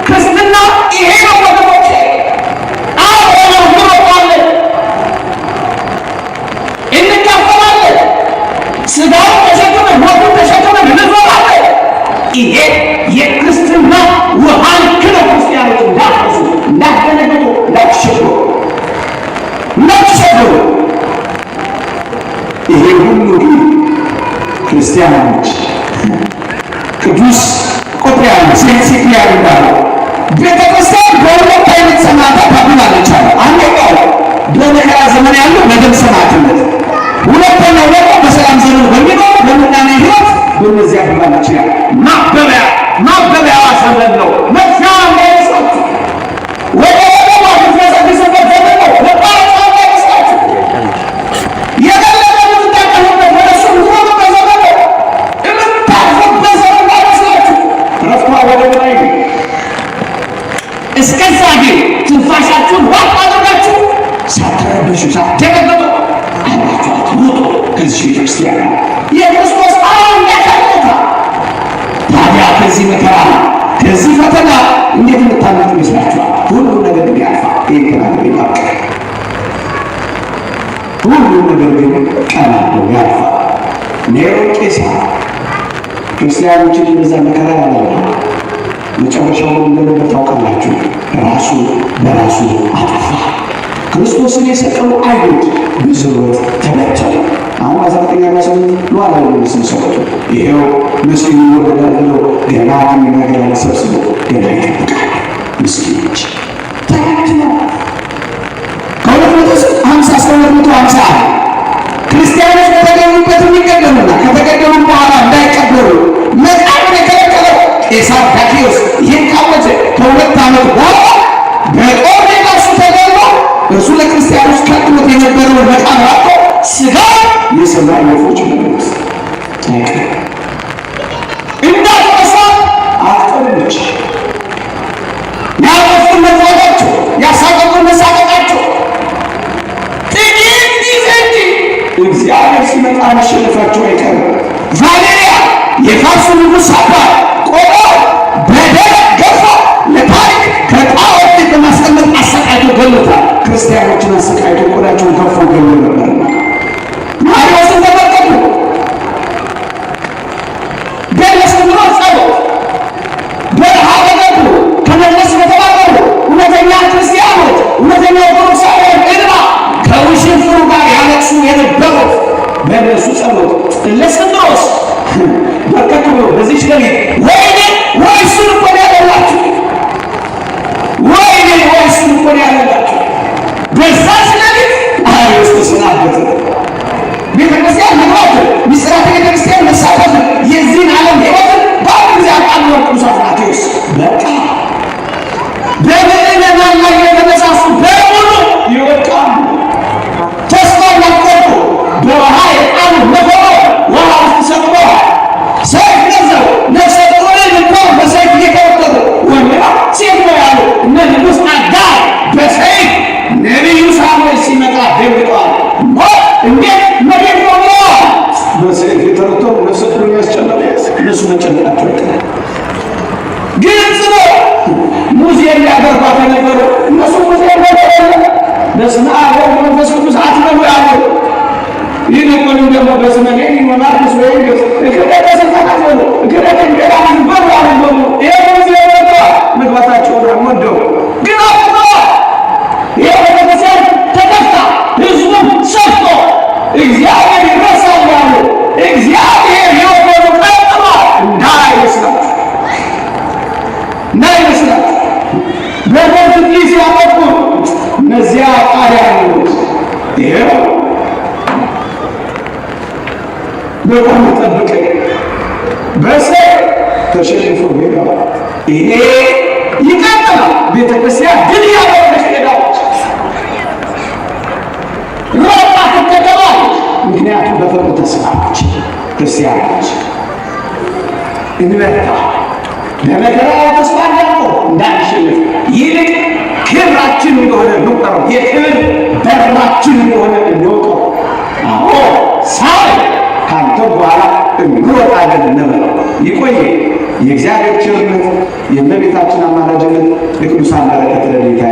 ክርስትና ይሄ ነው ወገኖቼ። አሁን ምሮጣለን እንካፈላለን። ስጋውን ተሸክመን ሞቱን ተሸክመን እንዞራለን። ይሄ የክርስትና ውሃ ልክ ነው። ክርስቲያኖች እንዳትረሱ፣ እንዳትደነግጡ፣ እንዳትሸገሩ። ይሄ ሁሉ ግን ክርስቲያኖች ቅዱስ ቁጥሪያን ሴንሲክሊያን እንዳለው ቤተ ክርስቲያን በሁለት አይነት ሰማዕታት ታብላለች አለ። አንደኛው በመከራ ዘመን ያለው በደም ሰማዕትነት፣ ሁለተኛው ደግሞ በሰላም ዘመን በሚኖር በምናኔ ሕይወት በእነዚያ ብላለች ይላል። ማበቢያዋ ዘመን ነው። መጥፊያ እንዳይመስላችሁ፣ ወደ ወደማ ትፈሰግሱበት ዘመን ነው። ለጳረሳ እንዳይመስላችሁ፣ የገለጠ ምትጠቀሙበት ወደ እሱ ምትሮጡ ነገር ግን ቀና ብሎ ያልፋል። ኔሮ ቄሳር ክርስቲያኖችን እንደዛ መከራ ያለና መጨረሻውን እንደነበር ታውቃላችሁ። ራሱ በራሱ አጠፋ። ክርስቶስን የሰቀሉ አይሁድ በዝሮት ተበተኑ። አሁን 1928 ሉዓላዊ ምስል ሰጡ። ይሄው ምስኪኑ ይወለዳል ብሎ ገና የሚናገር ሰብስቦ ገና ይጠብቃል። ምስኪኖች ተበትነው ከ250 እስከ 250 ክርስቲያኖች በተገኙበት የሚገደሉና ከተገደሉ በኋላ እንዳይቀበሩ መቃብር የከለከለው ቄሳር ዳኪዎስ ይህን ካወጀ ከ2 ዓመት በኋላ በጦር ሜዳ እሱ ተገድሎ እርሱ ለክርስቲያኖች ከልክሎት የነበረውን መቃብር አጥቶ ሥጋ የሰማይ ወፎች በሉት እንዳትረሳ አትቀርምች ያረፉን መጥፋታቸው ያሳቀቁን መሳቀቃቸው ጥቂት ጊዜ እንጂ እግዚአብሔር ሲመጣ መሸነፋቸው አይቀርም። ቫሌሪያ የፋርሱ ንጉሥ ሳባ ቆሞ በደረቅ ገፋ ለታሪክ ከጣዖት ፊት በማስቀመጥ አሰቃይቶ ገሎታል። ክርስቲያኖችን አሰቃይቶ ቆዳቸውን ከፎ ገሎ ነበር። ማሪዎስን ተመልከቱ። በለስ ብሎ ጸሎት በረሃ ተገቡ። ከመለስ በተባበሩ እውነተኛ ክርስቲያኖች እውነተኛ ኦርቶዶክሳውያን እንባ ከውሽንፍሩ ጋር ያለቅሱ የነበሩት በእነሱ ጸሎት ለእስክንድሮስ በርከት ብሎ በዚች ሌሊት ወይኔ ወይ እሱን እኮ ነው ያለላችሁ፣ ወይኔ ወይ እሱን እኮ ነው ያለላችሁ። በዛች ሌሊት አሪዎስ ተሰናበተ። ቤተክርስቲያን መግባት ሚስጥራተ ቤተክርስቲያን መሳተፍ የዚህን ዓለም ሕይወትን በአንድ ጊዜ አቃሉ ቅዱስ አትናቴዎስ በቃ በምዕመናን ላይ የተነሳሱ በሙሉ ይወድቃሉ። ተስፋ ያቆርጡ በውሃ የጣሉ ነፈሮ ውሃ ውስጥ ሰጥተዋል። ሰይፍ ገዘው ነፍሰ ጡርን እንኳን በሰይፍ እየተወጠሩ ወንድና ሴት ነው ያሉ እነ ንጉሥ አጋር በሰይፍ ነቢዩ ሳሙኤል ሲመጣ ደንግጠዋል። እንዴት መሬት ነው ብለዋል። በሰይፍ የተረተሩ ነፍሰ ጡርን ያስጨነቁ እነሱ መጨነቃቸው አይቀርም። ግልጽ ነው። ሙዚየም ያደርጓት የነበሩ እነሱ ሙዚየም ነበረ። በስመ አብ ወወልድ ወመንፈስ ቅዱስ አትበሉ ያሉ ይልቁንም ደግሞ በስመ ሌኒን ወማርክስ ወይም እክለተሰፋት በሉ እክለተንገራ በሉ አሉ። ይሄ ሙዚየም ነበር። ምግባታቸውን አልወደው ግን አጥተዋል። ይሄ ቤተክርስቲያን ተከፍታ ህዝቡም ሰፍቶ እግዚአብሔር ይረሳል ያሉ እግዚአብሔር የወደዱ ቀጥሏል። እንዳይመስላችሁ በሞት ሊስ ያጠቁ እነዚያ ጣሪያ ያሉት ይሄው በቆም ጠብቀኝ በሰይፍ ተሸንፎ ሄደዋል። ይሄ ይቀጥላል። ቤተክርስቲያን ድል ያደረገች ሄዳለች። ሮጣ ትከተላለች። ምክንያቱም በፍቅር ተስፋለች። ክርስቲያኖች እንበርታ። በመከራ ተስፋ እንዳንሸንፍ ይልቅ ክብራችን እንደሆነ እንቁጠረው። የክብር በራችን እንደሆነ እንወቀው። አዎ ሳይ ካንተ በኋላ እንሮጣለን እንበለው። ይቆየ የእግዚአብሔር ቸርነት የእመቤታችን አማላጅነት የቅዱሳን በረከት ለጌታ